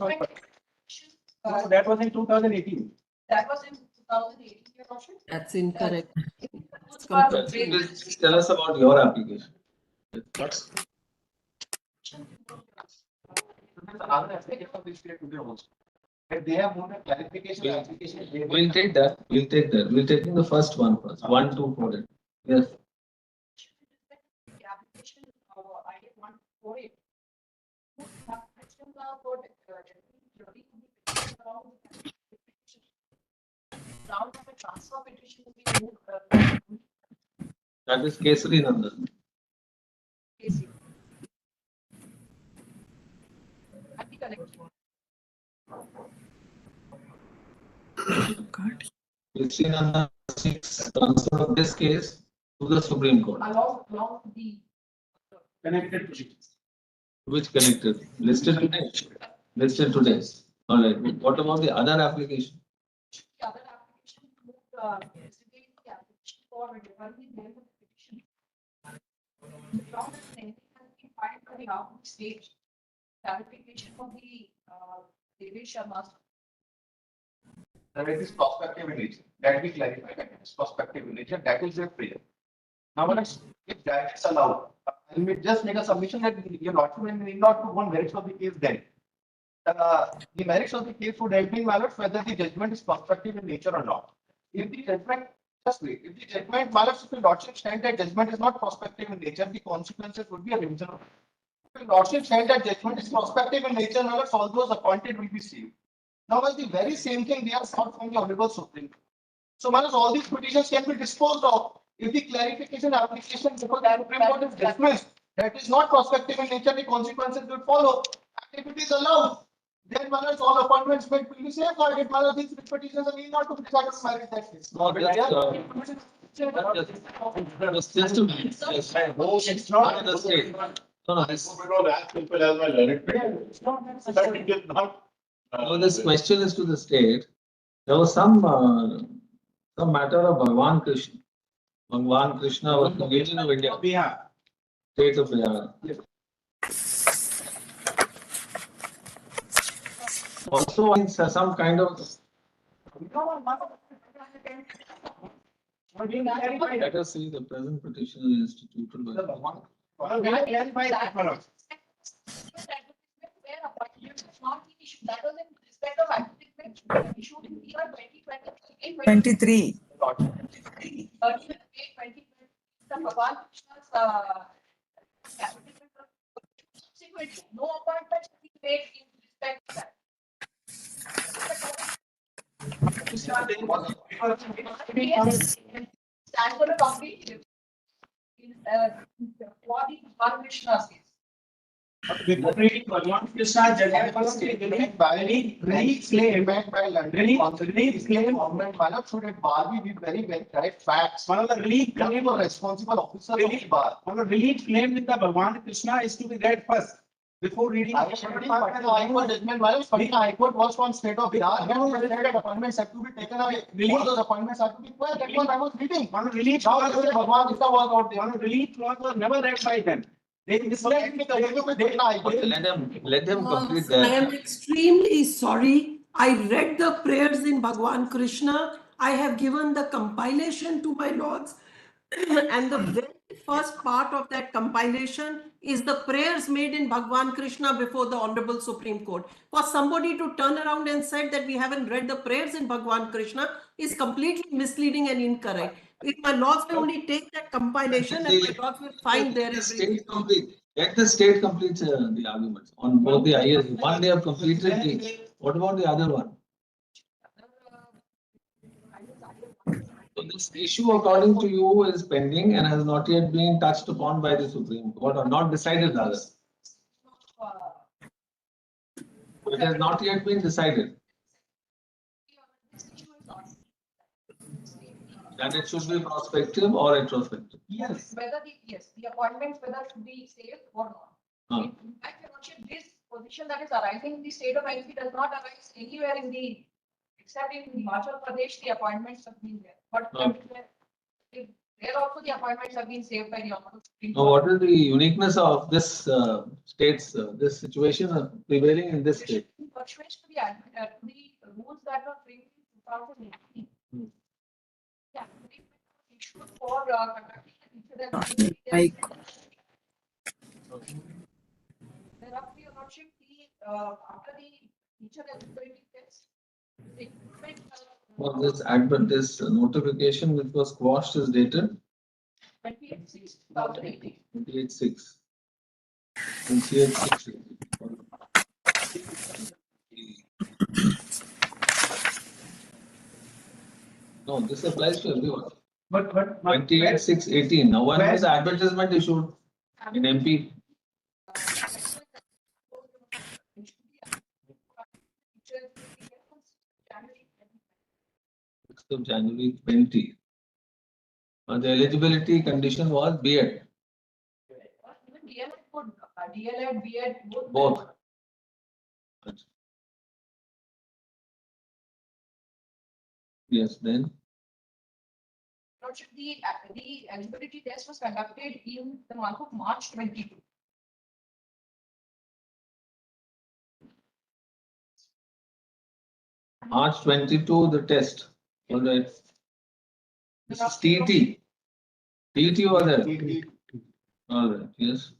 No, that was in 2018. That was in 2018, Your Worship. That's incorrect. It's Please tell us about your application. Another aspect of this state today also. If they have more clarification, application. We'll take that. We'll take that. We'll take the first one first. 1, 2, 4. Yes. The application, I did 148. Now the transfer petition will be moved. That is Kesari Nandan. Basic. And the collector. Kesari Nandan seeks transfer of this case to the Supreme Court. Along the Connected proceedings. Which connected? Listed today. Listed today. All right. What about the other application? the other application moved, investigate the application for referring the name of the petition. From the same has been filed for the output stage. Clarification of the Devesh Sharma's. that it is prospective in nature. That we clarify that it is prospective in nature. That is their prayer. Now, if that is allowed, I will just make a submission that your lordship need not to go on merits of the case then. The merits of the case would have been valid whether the judgment is prospective in nature or not. If the judgment, just wait, if the judgment values, if the lordship stand that judgment is not prospective in nature, the consequences would be a revision. If the lordship stand that judgment is prospective in nature, all those appointed will be saved. Now, the very same thing they are sought from the Honorable Supreme Court. So, all these petitions can be disposed of if the clarification application before the Supreme Court is dismissed. That is not prospective in nature, the consequences will follow. And if it is allowed, then all appointments will be safeguarded. These petitions are not to be satisfied that case. No, just to it's not the state. No, this. No, this question is to the state. There was some matter of Bhagwan Krishna. Bhagwan Krishna was the region of India. Bihar. State of Bihar. Also, in some kind of. Let us see the present petition is instituted by. Where appointment is not been issued. That was in respect of advertisement issued in the year 2023. The Bhagwan Krishna's subsequently, no appointment has been made in respect to that. Stand for a complete for the Bhagwan Krishna's case. Bhagwan Krishna judgment by claim by London claim government should at bar be very correct facts. One of the relief claim or responsible officer of the bar. One of the relief claim with the Bhagwan Krishna is to be read first before reading. High Court judgment High Court was from state of Bihar. Appointments have to be taken away. All those appointments have to be quiet. That was I was reading. One of relief Bhagwan Krishna was out there. One of relief clause was never read by them. They misled me. Let them complete I that. am extremely sorry. I read the prayers in Bhagwan Krishna. I have given the compilation to my lords. And the very first part of that compilation is the prayers made in Bhagwan Krishna before the Honorable Supreme Court. For somebody to turn around and said that we haven't read the prayers in Bhagwan Krishna is completely misleading and incorrect. If my lords will only take that compilation and my lords will find there everything. Let the state complete the arguments on both the IS. One they have completed. What about the other one? So this issue, according to you, is pending and has not yet been touched upon by the Supreme Court or not decided rather. It has not yet been decided. That it should be prospective or retrospective. Yes. Whether the appointments whether should be saved or not. In fact, this position that is arising in the state of MP does not arise anywhere in the except in Himachal Pradesh the appointments have been there. But there also the appointments have been saved by the Honorable Supreme Court. Now, what is the uniqueness of this state's this situation prevailing in this state? Pursuant to the rules that were framed in 2018. Yeah, issued for conducting an incident. Thereafter, Your Lordship, after the teacher eligibility test, Well, this notification which was quashed is dated 28/6/2018. 28/6. 28/6. No, this applies to everyone. But 28/6/18. Now, when was the advertisement issued in MP? 6th of January 20. The eligibility condition was B.Ed. Even DLED could, DLED, B.Ed, Both. Yes, then. Lordship, the eligibility test was conducted in the month of March 22. March 22, the test. All right. This is TET. TET was there. All right, yes.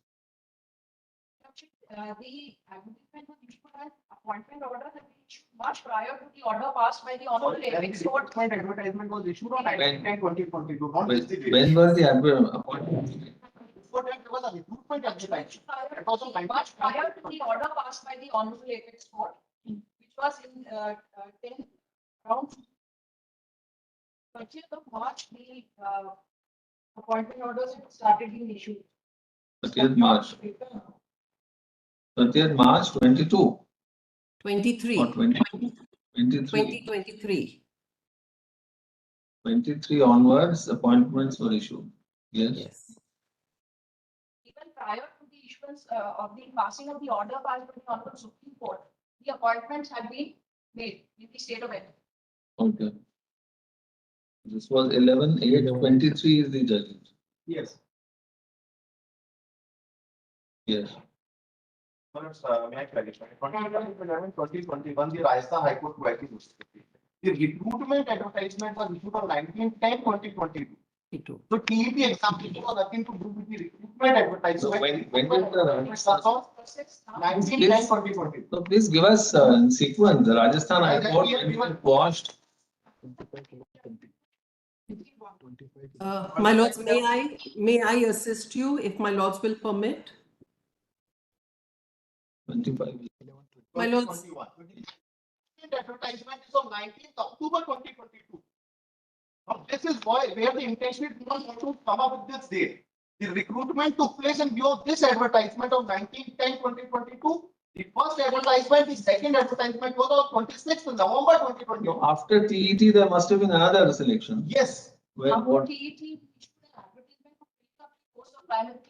The advertisement was issued as appointment order that we issued much prior to the order passed by the honorable apex court. Advertisement was issued on 19/10/2022. Not When just the date. when was the appointment? Before that, there was a recruitment advertisement. Prior It was on much prior to the order passed by the honorable apex court, which was in 10 around 30th of March, the appointment orders had started being issued. 30th March. 30th March 22 23. or 20, 23. 2023. 23 onwards, appointments were issued. Yes. Yes. Even prior to the issuance of the passing of the order passed by the honorable Supreme Court, the appointments had been made in the state of India. Okay. This was 11/8/23 is the judgment. Yes. Yes. May I clarify? 2021, the Rajasthan High Court query. The recruitment advertisement was issued on 19/10/2022. So TET examination was nothing to do with the recruitment advertisement. So when did the Rajasthan? 19/10/2022. So please give us in sequence. The Rajasthan High Court when it was quashed. My lords, may I assist you if my lords will permit? 25. My lords. Advertisement is on 19th October 2022. Now, this is why where the intention did not want to come up with this date. The recruitment took place in view of this advertisement of 19/10/2022. The first advertisement, the second advertisement was on 26th November 2022. After TET, there must have been another selection. Yes. Where what? TET issued an advertisement to pick up the course of primary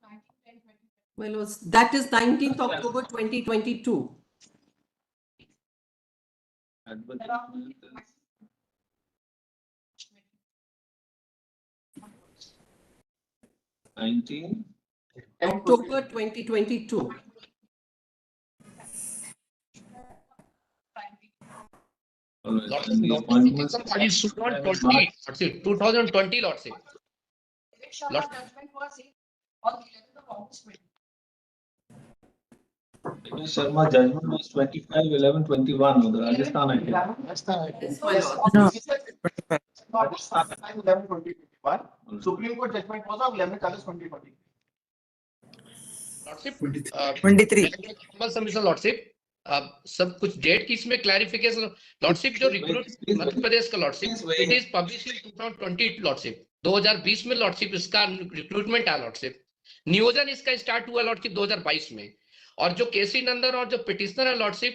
19/10/2022. My lords, that is 19th October 2022. Advertisement is 19. October 2022. All right. And the appointments. Somebody should not 20, 2020, Lordship. Which judgment was in on the 11th of August 2022. Sharma judgment was 25/11/21 of the Rajasthan High Court. Yes, my lords. No. 11/2021. Supreme Court judgment was on 11th August 2020. Lordship, 23. humble submission, Lordship. सब कुछ date की इसमें clarification lordship जो recruit Madhya Pradesh का lordship it is publish in 2020 lordship 2020 में lordship इसका recruitment आया lordship नियोजन इसका स्टार्ट हुआ लॉर्डशिप 2022 में और जो केसी नंदन और जो पिटिशनर है लॉर्डशिप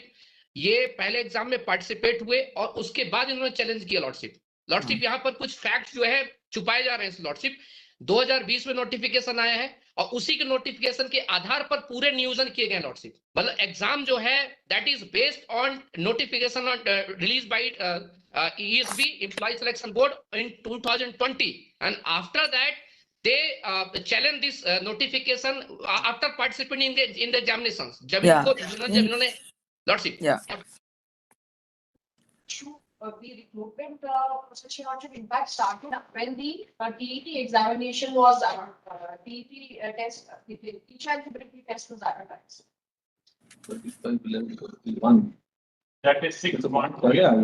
ये पहले एग्जाम में पार्टिसिपेट हुए और उसके बाद इन्होंने चैलेंज किया लॉर्डशिप यहाँ पर कुछ फैक्ट जो है छुपाए जा रहे हैं लॉर्डशिप 2020 में नोटिफिकेशन आया है और उसी के नोटिफिकेशन के आधार पर पूरे नियोजन किए गए लॉर्डशिप मतलब एग्जाम जो है that is based on notification release by ESB employee selection board in 2020 and after that they challenge this notification after participating in the examinations जब इन्होंने lordship The recruitment process should in fact started when the TET examination was TET test, the teacher eligibility test was advertised. 25/11/21. That is 6 months. Yeah.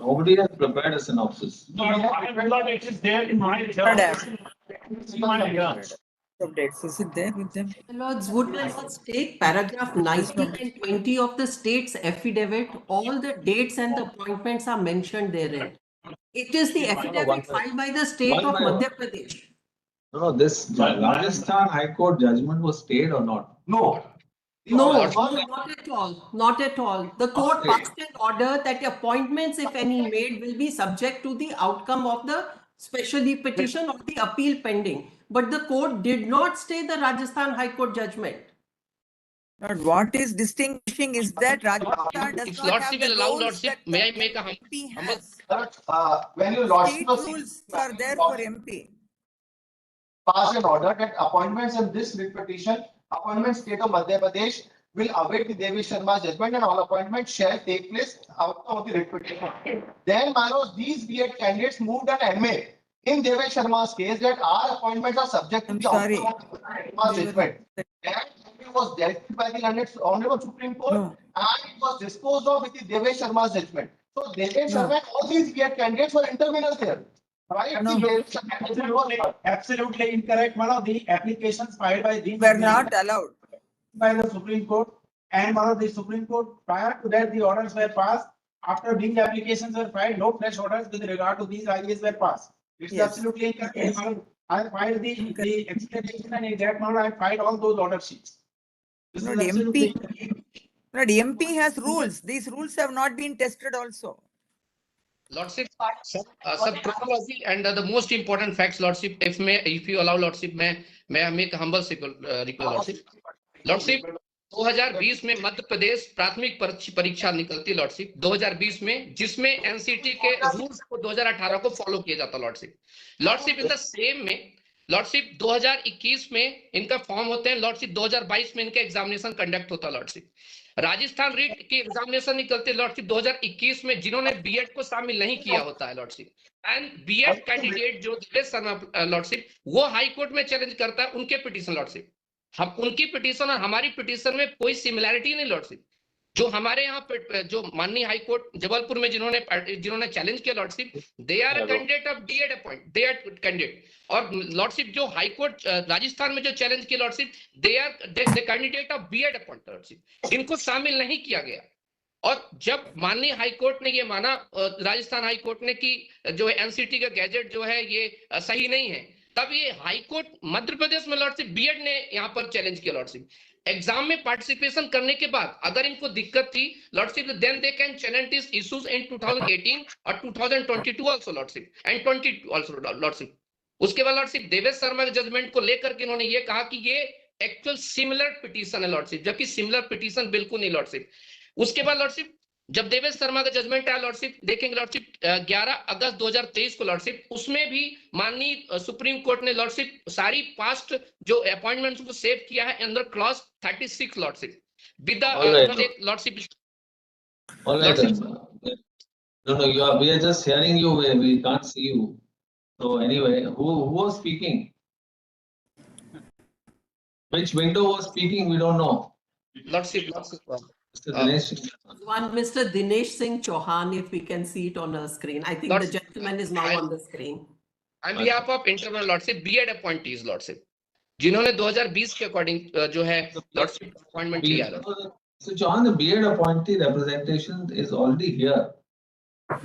Nobody has prepared a synopsis. No, it is there in my Updates. Is it there with them? My lords, would my lords take paragraph 19 and 20 of the state's affidavit? All the dates and the appointments are mentioned therein. It is the affidavit filed by the state of Madhya Pradesh. No, this Rajasthan High Court judgment was stayed or not? No. No, not at all. Not at all. The court passed an order that appointments, if any made, will be subject to the outcome of the special petition or the appeal pending. But the court did not stay the Rajasthan High Court judgment. But what is distinguishing is that Rajasthan does If not have lordship the will allow rules lordship, that may I the make a MP humble has. When you lost State the rules are there for MP. passed an order that appointments in this writ petition, appointment state of Madhya Pradesh will await the Devesh Sharma's judgment and all appointments shall take place outcome of the writ petition. Then, my lords, these B.Ed candidates moved an MA in Devesh Sharma's case that our appointments are subject to I'm the sorry. outcome of Sharma's judgment. That was dealt with by the Honorable Supreme Court No. and it was disposed of with the Devesh Sharma's judgment. So Devesh No. Sharma and all these B.Ed candidates were interveners there. Right? No. Absolutely incorrect. One of the applications filed by these Were not allowed. by the Supreme Court, and one of the Supreme Court, prior to that, the orders were passed. After these applications were filed, no fresh orders with regard to these ideas were passed. It's Yes. absolutely incorrect. I filed the explanation, and in that manner, I filed all those order sheets. This No, is the absolutely MP. incorrect. No, the MP has rules. These rules have not been tested also. Lordship, sir, chronology and the most important facts, Lordship, if you allow, Lordship, may I make a humble request, Lordship. Lordship, 2020 में मध्य प्रदेश प्राथमिक परीक्षा निकलती lordship 2020 में, जिसमें NCT के rules को 2018 को follow किया जाता lordship. Lordship in the same में लॉर्डशिप 2021 में इनका फॉर्म होते हैं, लॉर्डशिप 2022 में इनका एग्जामिनेशन कंडक्ट होता लॉर्डशिप। राजस्थान रीट की एग्जामिनेशन निकलती लॉर्डशिप 2021 में, जिन्होंने बीएड को शामिल नहीं किया होता है लॉर्डशिप। एंड बीएड कैंडिडेट जो शर्मा लॉर्डशिप, वो हाई कोर्ट में चैलेंज करता है उनके पिटीशन लॉर्डशिप। हम उनकी पिटीशन और हमारी पिटीशन में कोई सिमिलैरिटी नहीं लॉर्डशिप। जो हमारे यहाँ पे जो माननीय हाई कोर्ट जबलपुर में जिन्होंने चैलेंज किया lordship, they are candidate of BEd appoint, they are candidate. और लॉर्डशिप जो हाई कोर्ट राजस्थान में जो चैलेंज किया lordship, they are the candidate of BEd appoint lordship. इनको शामिल नहीं किया गया। और जब माननीय हाई कोर्ट ने ये माना, राजस्थान हाई कोर्ट ने कि जो एनसीटी का गैजेट जो है ये सही नहीं है, तब ये हाई कोर्ट मध्य प्रदेश में लॉर्डशिप बीएड ने यहाँ पर चैलेंज किया लॉर्डशिप। एग्जाम में पार्टिसिपेशन करने के बाद अगर इनको दिक्कत थी lordship, then they can challenge this issues in 2018 और 2022 also lordship and 22 also lordship. उसके बाद लॉर्डशिप देवेश शर्मा के जजमेंट को लेकर के इन्होंने ये कहा कि ये एक्चुअल सिमिलर पिटीशन है लॉर्डशिप, जबकि सिमिलर पिटीशन बिल्कुल नहीं लॉर्डशिप। उसके बाद लॉर्डशिप जब देवेश शर्मा का जजमेंट आया लॉर्डशिप, देखेंगे लॉर्डशिप 11 अगस्त 2023 को लॉर्डशिप, उसमें भी माननीय सुप्रीम कोर्ट ने लॉर्डशिप सारी पास्ट जो अपॉइंटमेंट्स को सेव किया है under clause 36 lordship with lordship. No, we are just hearing you. We can't see you. So anyway, who was speaking? Which window was speaking? We don't know. Lordship. Mr. Dinesh. One Mr. Dinesh Singh Chauhan, if we can see it on our screen. I think the gentleman is now on the screen. On behalf of internal lordship, BEd appointees lordship, जिन्होंने 2020 के according जो है lordship appointment लिया है। So John, the BEd appointee representation is already here.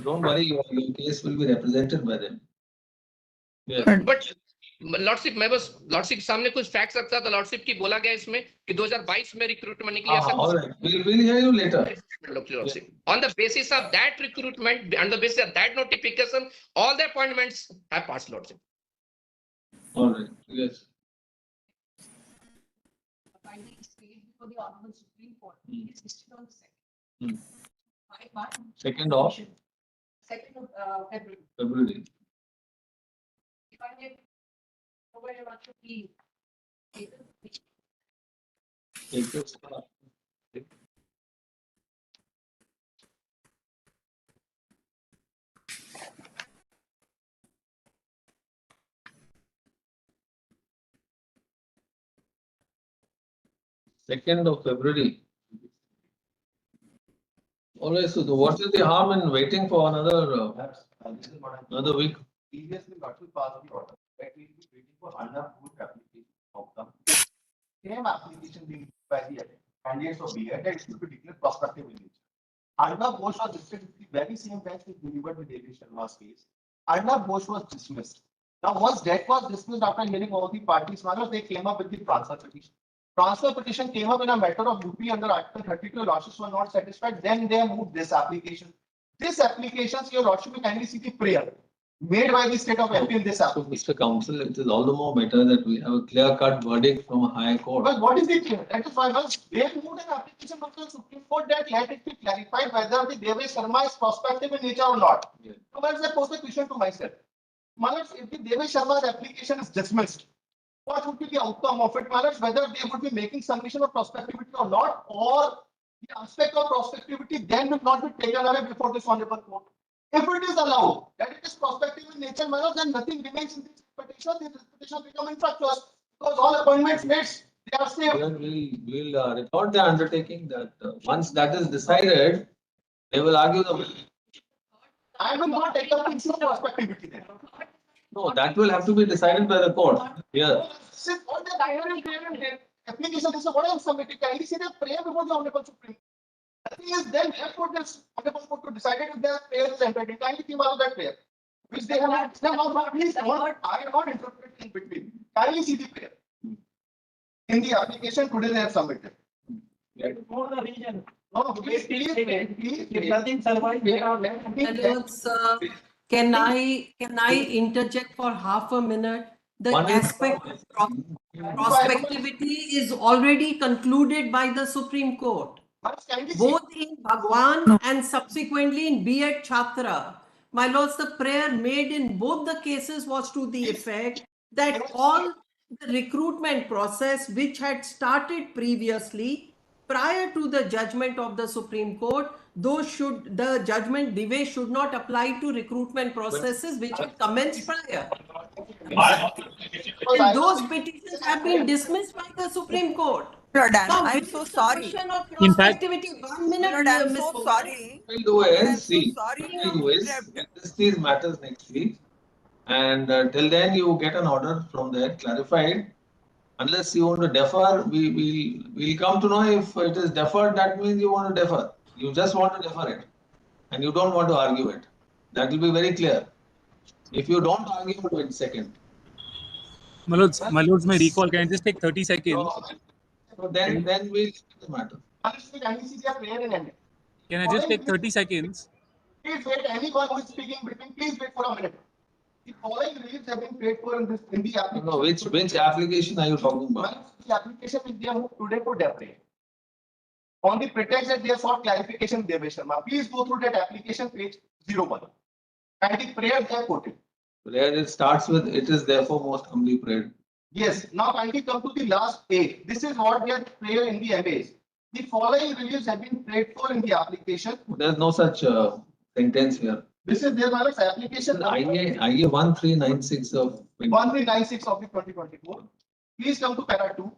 Don't worry, your case will be represented by them. Yes. But lordship, मैं बस lordship सामने कुछ फैक्ट्स रखता था लॉर्डशिप की, बोला गया इसमें कि 2022 में रिक्रूटमेंट निकली है। All right, we'll hear you later. Lordship. On the basis of that recruitment, on the basis of that notification, all the appointments have passed lordship. All right, yes. For the Honorable Supreme Court, it is listed on the second. Second of Second of February. February. If I may, nobody wants to be. Take this. Second of February. All right, so what is the harm in waiting for another week? Previously, lordship passed the order that we will be waiting for unapproved application outcome. Same application being by the candidates of B.Ed that should be declared prospective in nature. Arnab Ghosh was listed with the very same bench which delivered with Devesh Sharma's case. Arnab Ghosh was dismissed. Now, once that was dismissed after hearing all the parties, they came up with the transfer petition. Transfer petition came up in a matter of UP under Article 32. Lordships were not satisfied. Then they moved this application. This application, your lordship will kindly see the prayer made by the state of MP in this application. Mr. Counsel, it is all the more better that we have a clear-cut verdict from a higher court. But what is the clear? That is why they moved an application from the Supreme Court that let it be clarified whether the Devesh Sharma is prospective in nature or not. Yeah. So I pose the question to myself. If the Devesh Sharma's application is dismissed, what would be the outcome of it, Maharaj, whether they would be making submission of prospectivity or not, or the aspect of prospectivity then will not be taken away before this honorable court. If it is allowed that it is prospective in nature, Maharaj, then nothing remains in this petition. This petition become infructuous because all appointments made, they are safe. We'll record the undertaking that once that is decided, they will argue the. I will not take up issue of prospectivity then. No, that will have to be decided by the court. Yeah. Since all the application is what I am submitting, can you see the prayer before the Honorable Supreme? The thing is then left for this Honorable Court to decide if their prayer is entered in. Can you think about that prayer? Which they have not, at least not, I have not interpreted in between. Can you see the prayer? In the application today they have submitted. For the region. No, please, If nothing survives, they are left. Can I interject for half a minute? The aspect of prospectivity is already concluded by the Supreme Court, both in Bhagwan and subsequently in B.Ed Chhatra. My lords, the prayer made in both the cases was to the effect that all the recruitment process which had started previously prior to the judgment of the Supreme Court, the judgment delay should not apply to recruitment processes which had commenced prior. And those petitions have been dismissed by the Supreme Court. Lord, Now, I'm with so the sorry. question of In fact- prospectivity, 1 minute, Lord, I'm Ms. so Pogal. sorry. We'll do I'm is, so see, sorry we'll to do is, interrupt. discuss these matters next week. And till then you get an order from there clarified. Unless you want to defer, we'll come to know if it is deferred, that means you want to defer. You just want to defer it. And you don't want to argue it. That will be very clear. If you don't argue, wait a second. My lords may recall, can I just take 30 seconds? So then we'll get the matter. Can you see their prayer in end? Can I just take 30 seconds? Please wait, anyone who is speaking between, please wait for a minute. The following reliefs have been paid for in the application. No, which application are you talking about? The application which they have moved today for DBRAU. On the pretext that they have sought clarification, Devesh Sharma. Please go through that application page 01. And the prayer they have quoted. Prayer it starts with, it is therefore most humbly prayed. Yes, now kindly come to the last page. This is what they have prayed in the MAs. The following reliefs have been prayed for in the application. There's no such sentence here. This is their application. IA 1396 of 1396 of the 2024. Please come to para 2.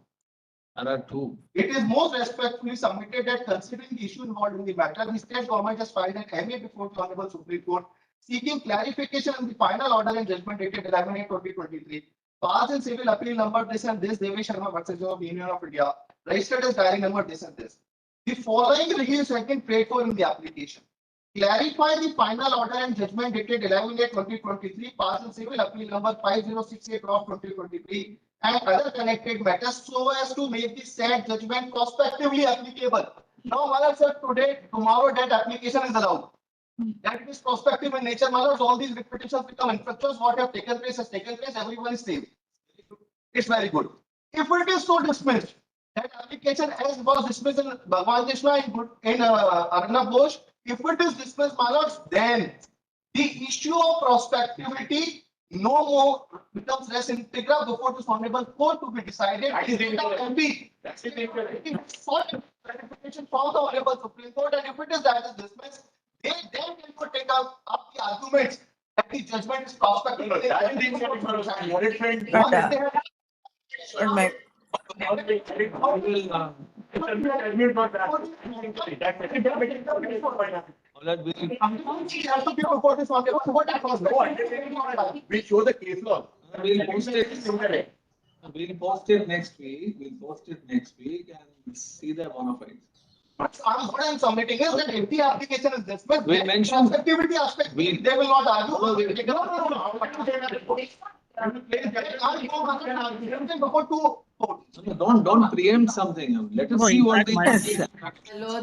Para 2. It is most respectfully submitted that considering the issue involved in the matter, the state government has filed an MA before the Honorable Supreme Court seeking clarification on the final order and judgment dated 11/8/2023. Passed in civil appeal number this and this, Devesh Sharma versus of Union of India, registered as diary number this and this. The following reliefs have been prayed for in the application. Clarify the final order and judgment dated 11/8/2023, passed in civil appeal number 5068 of 2023 and other connected matters so as to make the said judgment prospectively applicable. Now, Malak sir, today, tomorrow that application is allowed. That is prospective in nature, Malak. All these repetitions become infructuous. What have taken place has taken place. Everyone is safe. It's very good. If it is so dismissed, that application as was dismissed in Bhagwan Krishna in Arnab Ghosh, if it is dismissed, Malak, then the issue of prospectivity no more becomes res integra before this honorable court to be decided. That's the clarification from the honorable Supreme Court, and if it is that is dismissed, they then can take up the arguments that the judgment is prospective. We show the case law. We'll post it next week. We'll post it next week and see the bona fides. What I'm submitting is that if the application is dismissed, we mentioned prospectivity aspect, they will not argue. Don't preempt something. Let us see what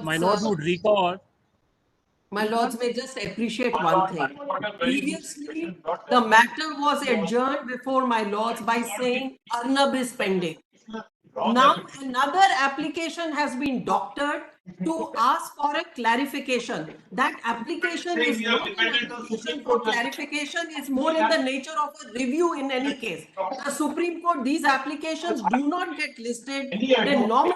my lord would record. My lords may just appreciate one thing. Previously, the matter was adjourned before my lords by saying Arnab is pending. Now another application has been doctored to ask for a clarification. That application is not an application for clarification, is more in the nature of a review in any case. The Supreme Court, these applications do not get listed. They normally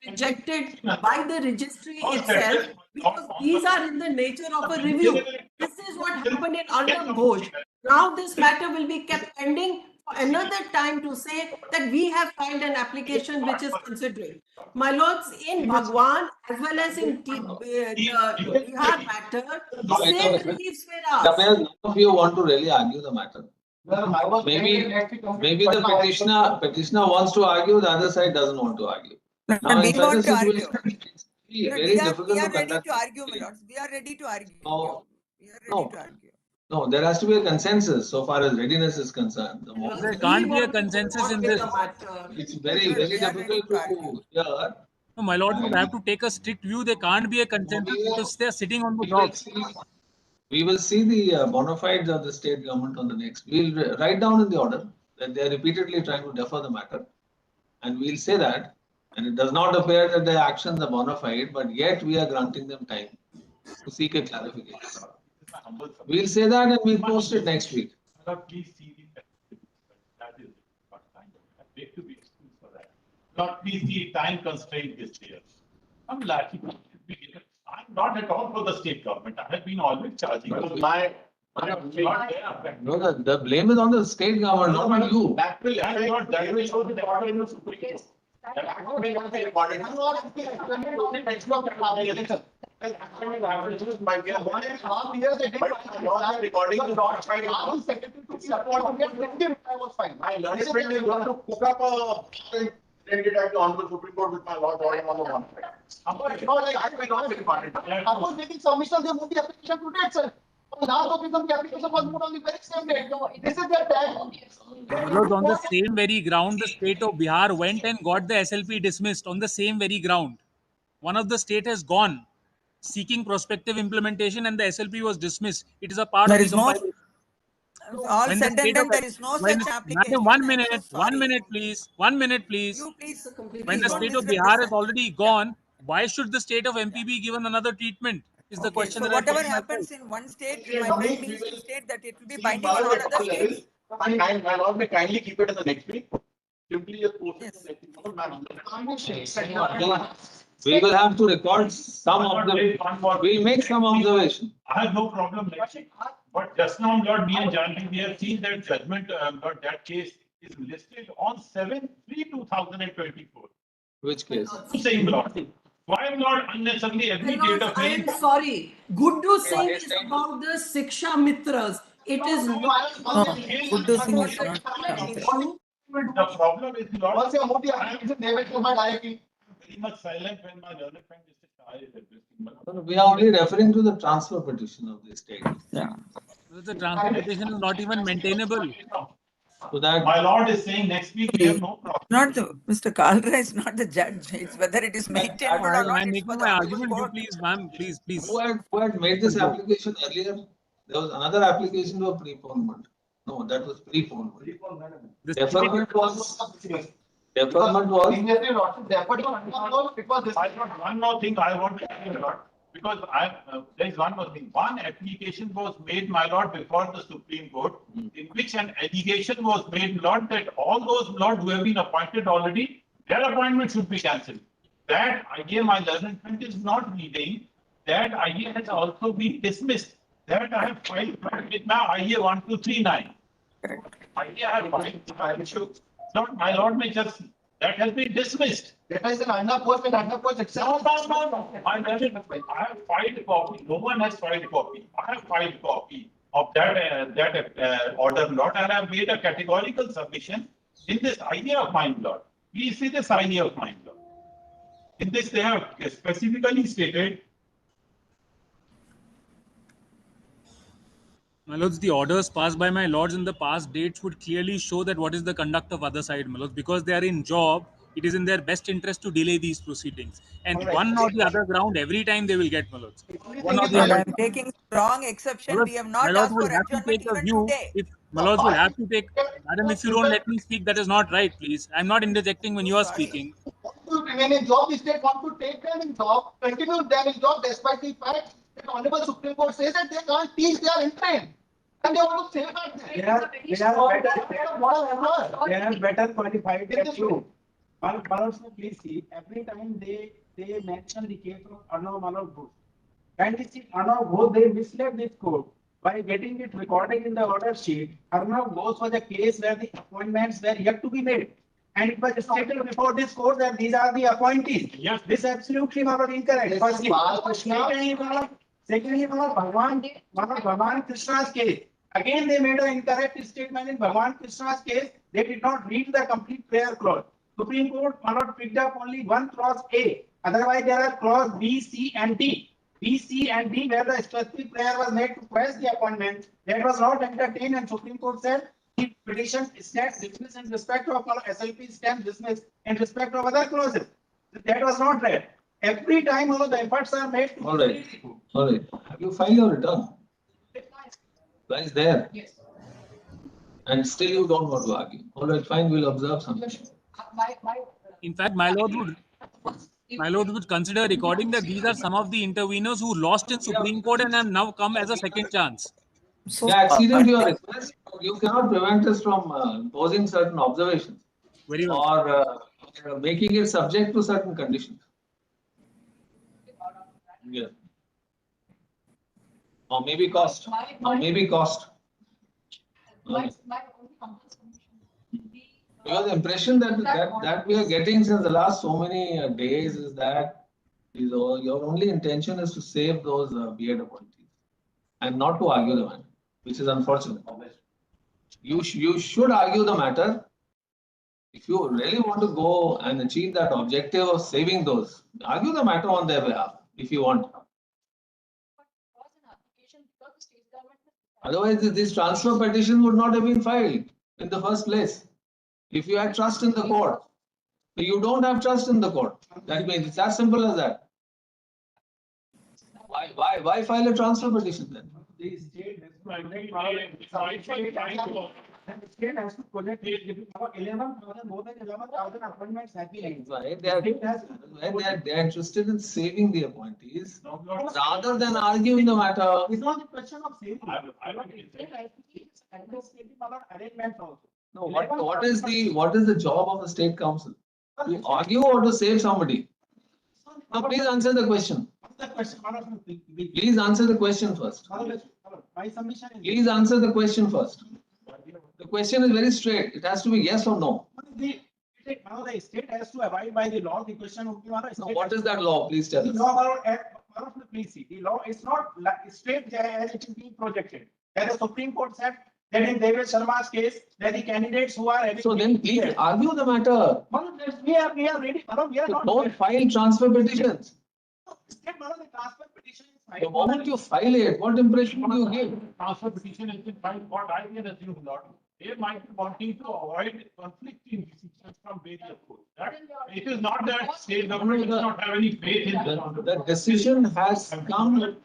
rejected by the registry itself because these are in the nature of a review. This is what happened in Arnab Ghosh. Now this matter will be kept pending for another time to say that we have filed an application which is considering. My lords, in Bhagwan as well as in the Bihar matter, the same reliefs were asked. None of you want to really argue the matter. Maybe the petitioner wants to argue, the other side doesn't want to argue. Now, we in want such a to situation, argue. it's very We are difficult to ready conduct. to argue, my lords. We are ready to argue. No. We are ready to argue. No, there has to be a consensus so far as readiness is concerned. There can't be a consensus in this. It's very, very difficult to hear. No, my lord would have to take a strict view. There can't be a consensus because they are sitting on the dogs. We will see the bona fides of the state government on the next. We'll write down in the order that they are repeatedly trying to defer the matter. And we'll say that. And it does not appear that their actions are bona fide, but yet we are granting them time to seek a clarification. We'll say that and we'll post it next week. Please see that is what time. I beg to be excused for that. Not please see time constraint this year. I'm lacking. I'm not at all for the state government. I have been always charging. No, the blame is on the state government, not on you. That will show the order in the Supreme Court. My dear, 1.5 years I did recording the not fine. I was fine. My learned friend is going to cook up a then get back to Honorable Supreme Court with my law drawing on the one side. It's not like I was recorded. I was making submission, they moved the application today itself. Last occasion, the application was moved on the very same day. This is their tag. On the same very ground, the state of Bihar went and got the SLP dismissed on the same very ground. One of the state has gone seeking prospective implementation and the SLP was dismissed. It is a part There of is the no, compilation. all When said and done, there is no such application. One minute, please. 1 minute, please. You please, When the state of Bihar is already gone, why should the state of MP be given another treatment? Is the question so that whatever happens in one state, my friend means to state that it will be binding on all other states. My lord may kindly keep it in the next week. Simply just post it. We will have to record some of the. We'll make some observation. I have no problem. But just now, Lord, me and Janvi, we have seen that judgment, Lord, that case is listed on 7/3/2024. Which case? Same Lord. Why not unnecessarily every date of I am sorry. Guddu Singh is about the Siksha Mitras. It is not. Guddu Singh is not. The problem is, Lord, Once you move the application, they will provide IIP. very much silent when my learned friend Mr. Shah is addressing. We are only referring to the transfer petition of the state. Yeah. The transfer petition is not even maintainable. So that My lord is saying next week we have no problem. Not the, Mr. Kalra is not the judge. It's whether it is maintained or not. I'm It's making for my the argument. You court. please, ma'am, please. who had made this application earlier? There was another application for preponement. No, that was preponement. Deferment was. Deferment was. Previously, Lordship, deferred to it was this. I got one more thing I want to say, Lord, because there is one more thing. One application was made, my lord, before the Supreme Court, in which an allegation was made, Lord, that all those lords who have been appointed already, their appointment should be cancelled. That idea, my learned friend is not reading. That idea has also been dismissed. That I have filed with my IA 1239. Idea I have filed. Lord, my lord may just, that has been dismissed. That is an underpost and underpost itself. No. I have filed a copy. No one has filed a copy. I have filed a copy of that order, Lord, and I have made a categorical submission in this idea of mine, Lord. Please see this idea of mine, Lord. In this, they have specifically stated. My lords, the orders passed by my lords in the past dates would clearly show that what is the conduct of other side, my lords. Because they are in job, it is in their best interest to delay these proceedings. And one or the other ground, every time they will get, my lords. One or the And other. I'm taking strong exception. We have not My lords asked will for have to adjournment take a even view. today. My lords will have to take. Madam, if you don't let me speak, that is not right, please. I'm not interjecting when you are speaking. To remain in job, the state want to take them in job, continue them in job despite the fact that Honorable Supreme Court says that they can't teach, they are untrained. And they want to safeguard them. They are better qualified than you. Malords, please see, every time they mention the case of Arnav Malor Ghosh. And we see Arnav Ghosh, they misled this court by getting it recorded in the order sheet. Arnav Ghosh was a case where the appointments were yet to be made. And it was stated before this court that these are the appointees. Yes. This is absolutely not incorrect. Firstly, secondly, Bhagwan Krishna's case. Again, they made an incorrect statement in Bhagwan Krishna's case. They did not read the complete prayer clause. Supreme Court picked up only one clause A. Otherwise, there are clause B, C, and D. B, C, and D, where the specific prayer was made to quash the appointment. That was not entertained, and Supreme Court said the petition stands dismissed in respect of SLP stands dismissed in respect of other clauses. That was not read. Every time all of the efforts are made to. All right. Have you filed your return? Why is there? Yes. And still you don't want to argue. All right, fine, we'll observe something. In fact, my lord would consider recording that these are some of the interveners who lost in Supreme Court and have now come as a second chance. So, Yeah, acceded your request. You cannot prevent us from imposing certain observations Very well. or making it subject to certain conditions. Yeah. Or maybe cost. Because the impression that we are getting since the last so many days is that your only intention is to save those B.Ed appointees and not to argue the matter, which is unfortunate. You should argue the matter. If you really want to go and achieve that objective of saving those, argue the matter on their behalf if you want. Otherwise, this transfer petition would not have been filed in the first place. If you had trust in the court, but you don't have trust in the court. That means it's as simple as that. Why file a transfer petition then? The state has to collect 11,000 more than 11,000 appointments have been. Right? They are interested in saving the appointees rather than arguing the matter. It's not a question of saving. Arrangements also. No, what is the job of the state council? To argue or to save somebody? Now, please answer the question. Please answer the question first. My submission is. Please answer the question first. The question is very straight. It has to be yes or no. The state has to abide by the law. The question would be. Now, what is that law? Please tell us. The law about please see. The law is not straight as it is being projected. As the Supreme Court said that in David Sharma's case, that the candidates who are. So then please argue the matter. We are ready. We are So not. don't file transfer petitions. The transfer petition is filed. The moment you file it, what impression do you give? Transfer petition has been filed, what I can assume not. They might be wanting to avoid conflicting decisions from various courts. It is not that state government does not have any faith in The decision has come.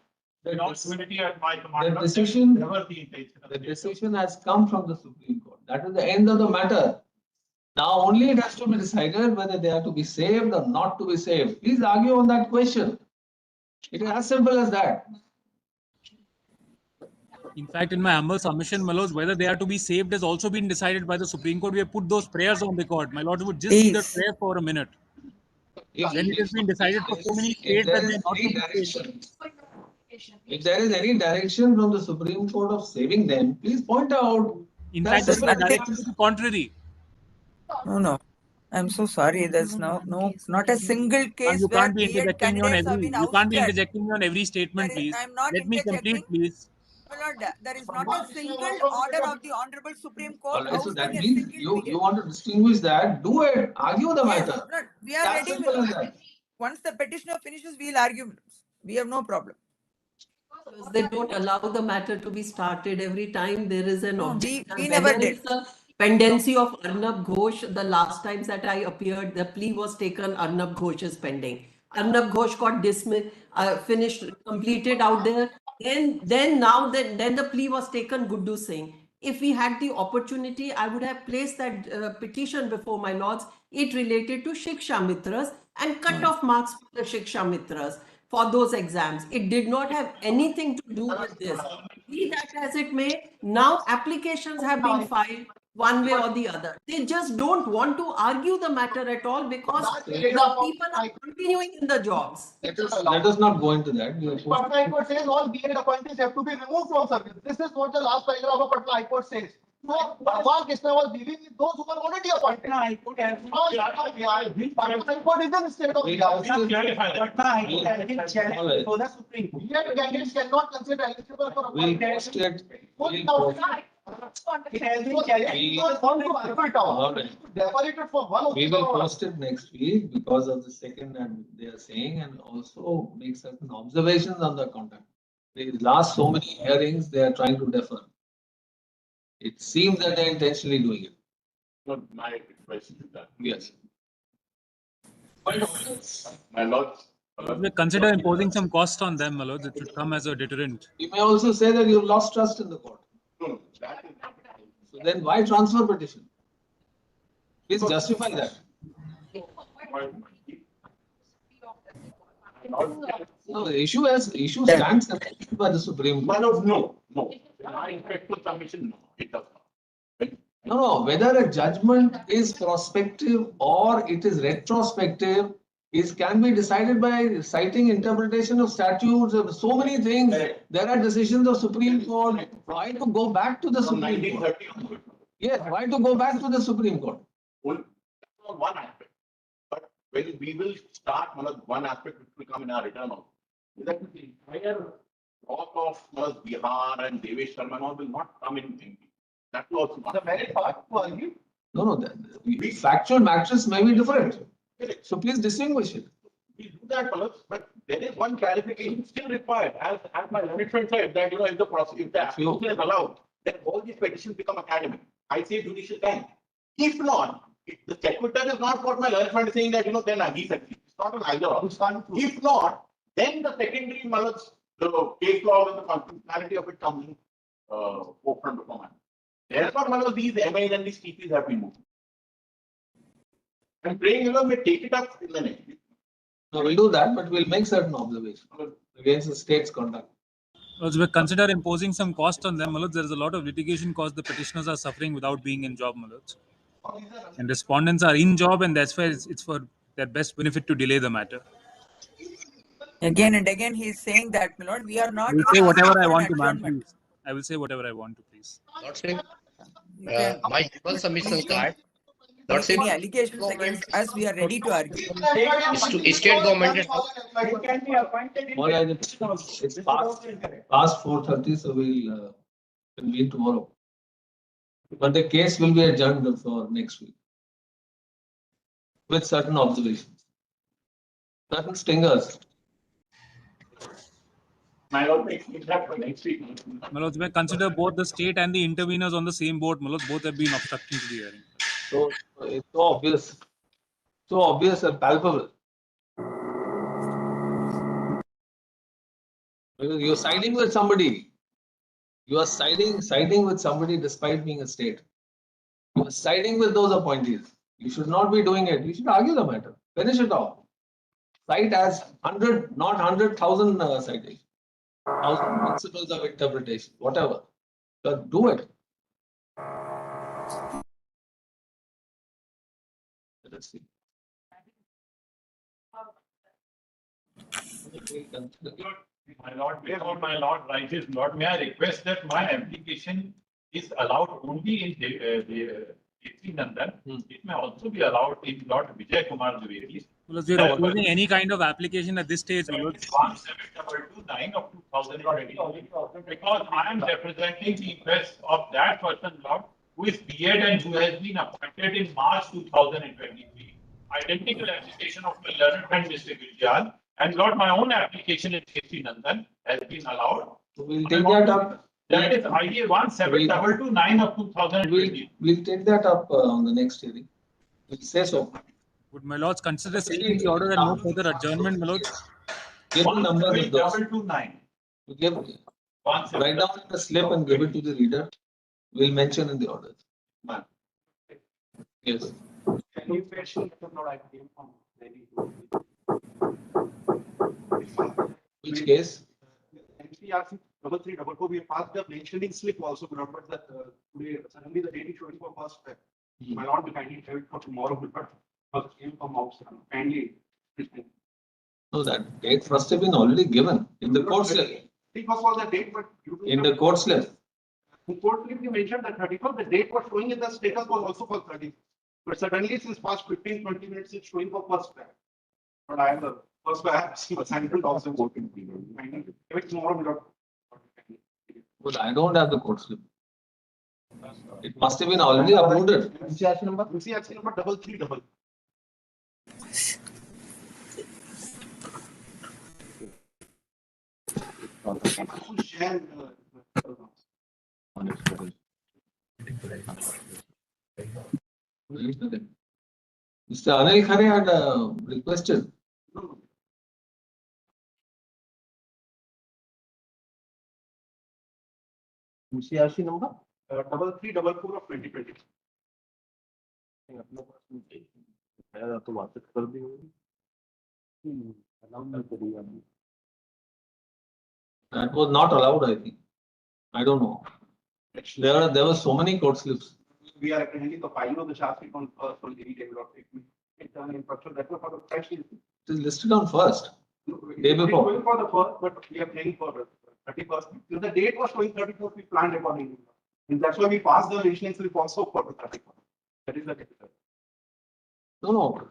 responsibility at my command. The decision, Never the intention. the decision has come from the Supreme Court. That is the end of the matter. Now only it has to be decided whether they are to be saved or not to be saved. Please argue on that question. It is as simple as that. In fact, in my humble submission, my lords, whether they are to be saved has also been decided by the Supreme Court. We have put those prayers on record. My lords would just see the prayer for a minute. Then it has been decided for so many states that they are not to be saved. If there is any direction from the Supreme Court of saving them, please point out. In fact, there's no direction to the contrary. No. I'm so sorry. There's not a single case You where can't be B.Ed interjecting me on candidates have every. been You can't be ousted. interjecting me on every statement, please. I'm not Let me complete, interjecting. please. My lord, there is not a single order of the Honorable Supreme Court. Alright, so that ousting a means single you want to distinguish that. Do it. Argue the Yes, matter. no, we are As ready. simple as that. Once the petitioner finishes, we'll argue. We have no problem. Because they don't allow the matter to be started every time there is an No, objection. we never Whether did. it's a pendency of Arnab Ghosh, the last times that I appeared, the plea was taken, Arnab Ghosh is pending. Arnab Ghosh got dismissed, finished, completed out there. Then the plea was taken, Guddu Singh. if we had the opportunity, I would have placed that petition before my lords. It related to Shiksha Mitras and cut-off marks for the Shiksha Mitras for those exams. It did not have anything to do with this. Be that as it may, now applications have been filed one way or the other. They just don't want to argue the matter at all because the people are continuing in the jobs. Let us not go into that. Patna High Court says all B.Ed appointees have to be removed from service. This is what the last paragraph of Patna High Court says. So, Bhagwan Krishna was dealing with those who were already appointed. Patna High Court is in the state of challenge for the Supreme Court. Yet candidates cannot consider eligible for appointment. It has been challenged for one. We will post it next week because of the second and they are saying, and also make certain observations on the conduct. The last so many hearings, they are trying to defer. It seems that they are intentionally doing it. Not my request is that. Yes. My lords. We consider imposing some cost on them, my lords. It should come as a deterrent. You may also say that you've lost trust in the court. No, that is not. So then why transfer petition? Please justify that. No, the issue stands by the Supreme Court. No. My respectful submission, no, it does not. No, whether a judgment is prospective or it is retrospective can be decided by citing interpretation of statutes of so many things. There are decisions of Supreme Court. Why to go back to the Supreme Court? Yes, why to go back to the Supreme Court? That's one aspect. But when we will start, one aspect which will come in our return also. That the entire talk of Bihar and Devesh Sharma will not come in MP. That will also not. The merit part to argue. No, the factual matters may be different. So please distinguish it. We do that, but there is one clarification still required. As my learned friend said, that if the application is allowed, then all these petitions become academic. I say judicial time. If not, if the secretary is not what my learned friend is saying that then he succeeds. It's not an either. If not, then the secondary the case law and the constitutionality of it comes in forefront of mind. Therefore, these MAs and these TPs have been moved. I'm praying may take it up in the next week. No, we'll do that, but we'll make certain observations against the state's conduct. Also, we consider imposing some cost on them, my lords. There is a lot of litigation cost the petitioners are suffering without being in job, my lords. And respondents are in job, and that's why it's for their best benefit to delay the matter. Again and again, he is saying that, my lord, we are not. I will say whatever I want to, ma'am, please. I will say whatever I want to, please. Lordship, my humble submission card. Lordship, Any allegations against us, we are ready to argue. State government. It's past 4:30, so we'll convene tomorrow. But the case will be adjourned for next week with certain observations, certain stingers. My lord, that for next week. My lords, we consider both the state and the interveners on the same boat. My lords, both have been obstructing to the hearing. So it's so obvious and palpable. Because you're siding with somebody. You are siding with somebody despite being a state. You are siding with those appointees. You should not be doing it. You should argue the matter. Finish it off. Cite as 100, not 100,000 citations. 1,000 principles of interpretation, whatever. But do it. Let's see. My lord, before my lord rises, Lord, may I request that my application is allowed only in the Nandan. It may also be allowed in Lord Vijay Kumar Dwivedi's. Well, we are opposing any kind of application at this stage. 1729 of 2020. Because I am representing the interests of that person, Lord, who is B.Ed and who has been appointed in March 2023. Identical application of my learned friend Mr. Vijay. And Lord, my own application in KC Nandan has been allowed. So we'll take that up. That is IA 1729 of 2020. We'll take that up on the next hearing. We'll say so. Would my lords consider seeking the order and no further adjournment, my lords? Give the numbers of those. 1729. Write down the slip and give it to the reader. We'll mention in the order. Yes. Any question that I came from Which case? MCRC 3344, we passed the mentioning slip also, but that today suddenly the date is showing for first step. My lord, we kindly have it for tomorrow, but first came from outside. Kindly. No, that date must have been already given in the court slip. It was for the date, but In the court slip. in court slip you mentioned that 31st, the date was showing in the status was also for 30. But suddenly since past 15-20 minutes, it's showing for first step. But I have the first I have assignment also working. Tomorrow. But I don't have the court slip. It must have been already uploaded. MCRC number 333. Mr. Anil Khare had requested. MCRC number 3344 of 2020. That was not allowed, I think. I don't know. There were so many court slips. We are attending the filing of the charge sheet on first on the table of internal infrastructure. That was for the fresh. It is listed on first. Day before. Going for the first, but we are playing for the 31st. So the date was showing 34th, we planned accordingly. And that's why we passed the mentioning slip also for the 31st. That is the case. No.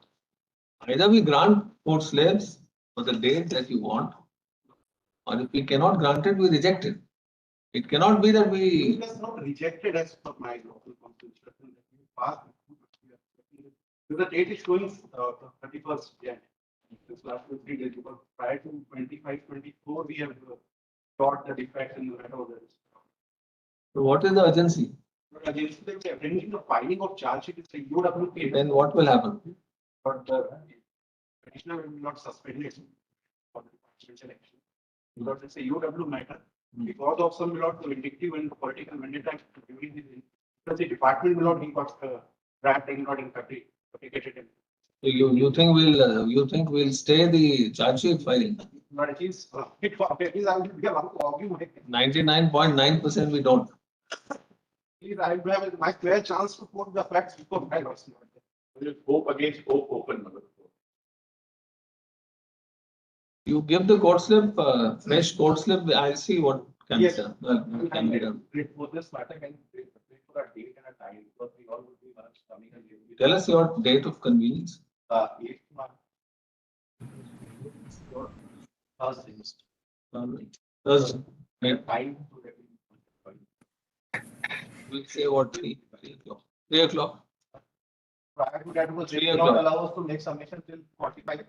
Either we grant court slips for the date that you want, or if we cannot grant it, we reject it. It cannot be that we. It is not rejected as per my local constitution. The date is showing 31st. Yeah. This last 3 days, because prior to 25-24, we have got the defect in the letter of this. So what is the urgency? Against the the filing of charge sheet, it's a UWP. Then what will happen? But the petitioner will not suspend it for the presidential election. Because it's a UW matter. Because of some lot vindictive and political vendetta during the because the department will not be got wrapped in not in country. So you think we'll stay the charge sheet filing? But at least it for at least I will be allowed to argue. 99.9% we don't. Please, I will have my fair chance to put the facts before I was not. Will hope against hope open. You give the court slip, fresh court slip. I'll see what can be done. Can be done. For this matter, can you for a date and a time because we all would be coming and giving. Tell us your date of convenience. 8th March. Thursday. Time to We'll say what 3 o'clock. 3 o'clock. prior to that, was 3 not o'clock. allow us to make submission till 45 to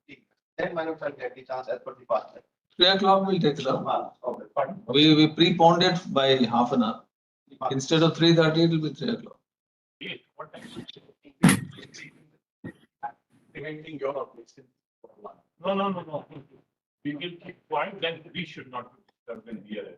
50. Then minor shall get the chance as per the past. 3 o'clock we'll take it up. Pardon? We preponed it by half an hour. Instead of 3:30, it will be 3 o'clock. What time? Preventing your objection. No. We will keep quiet, then we should not be disturbed when we are.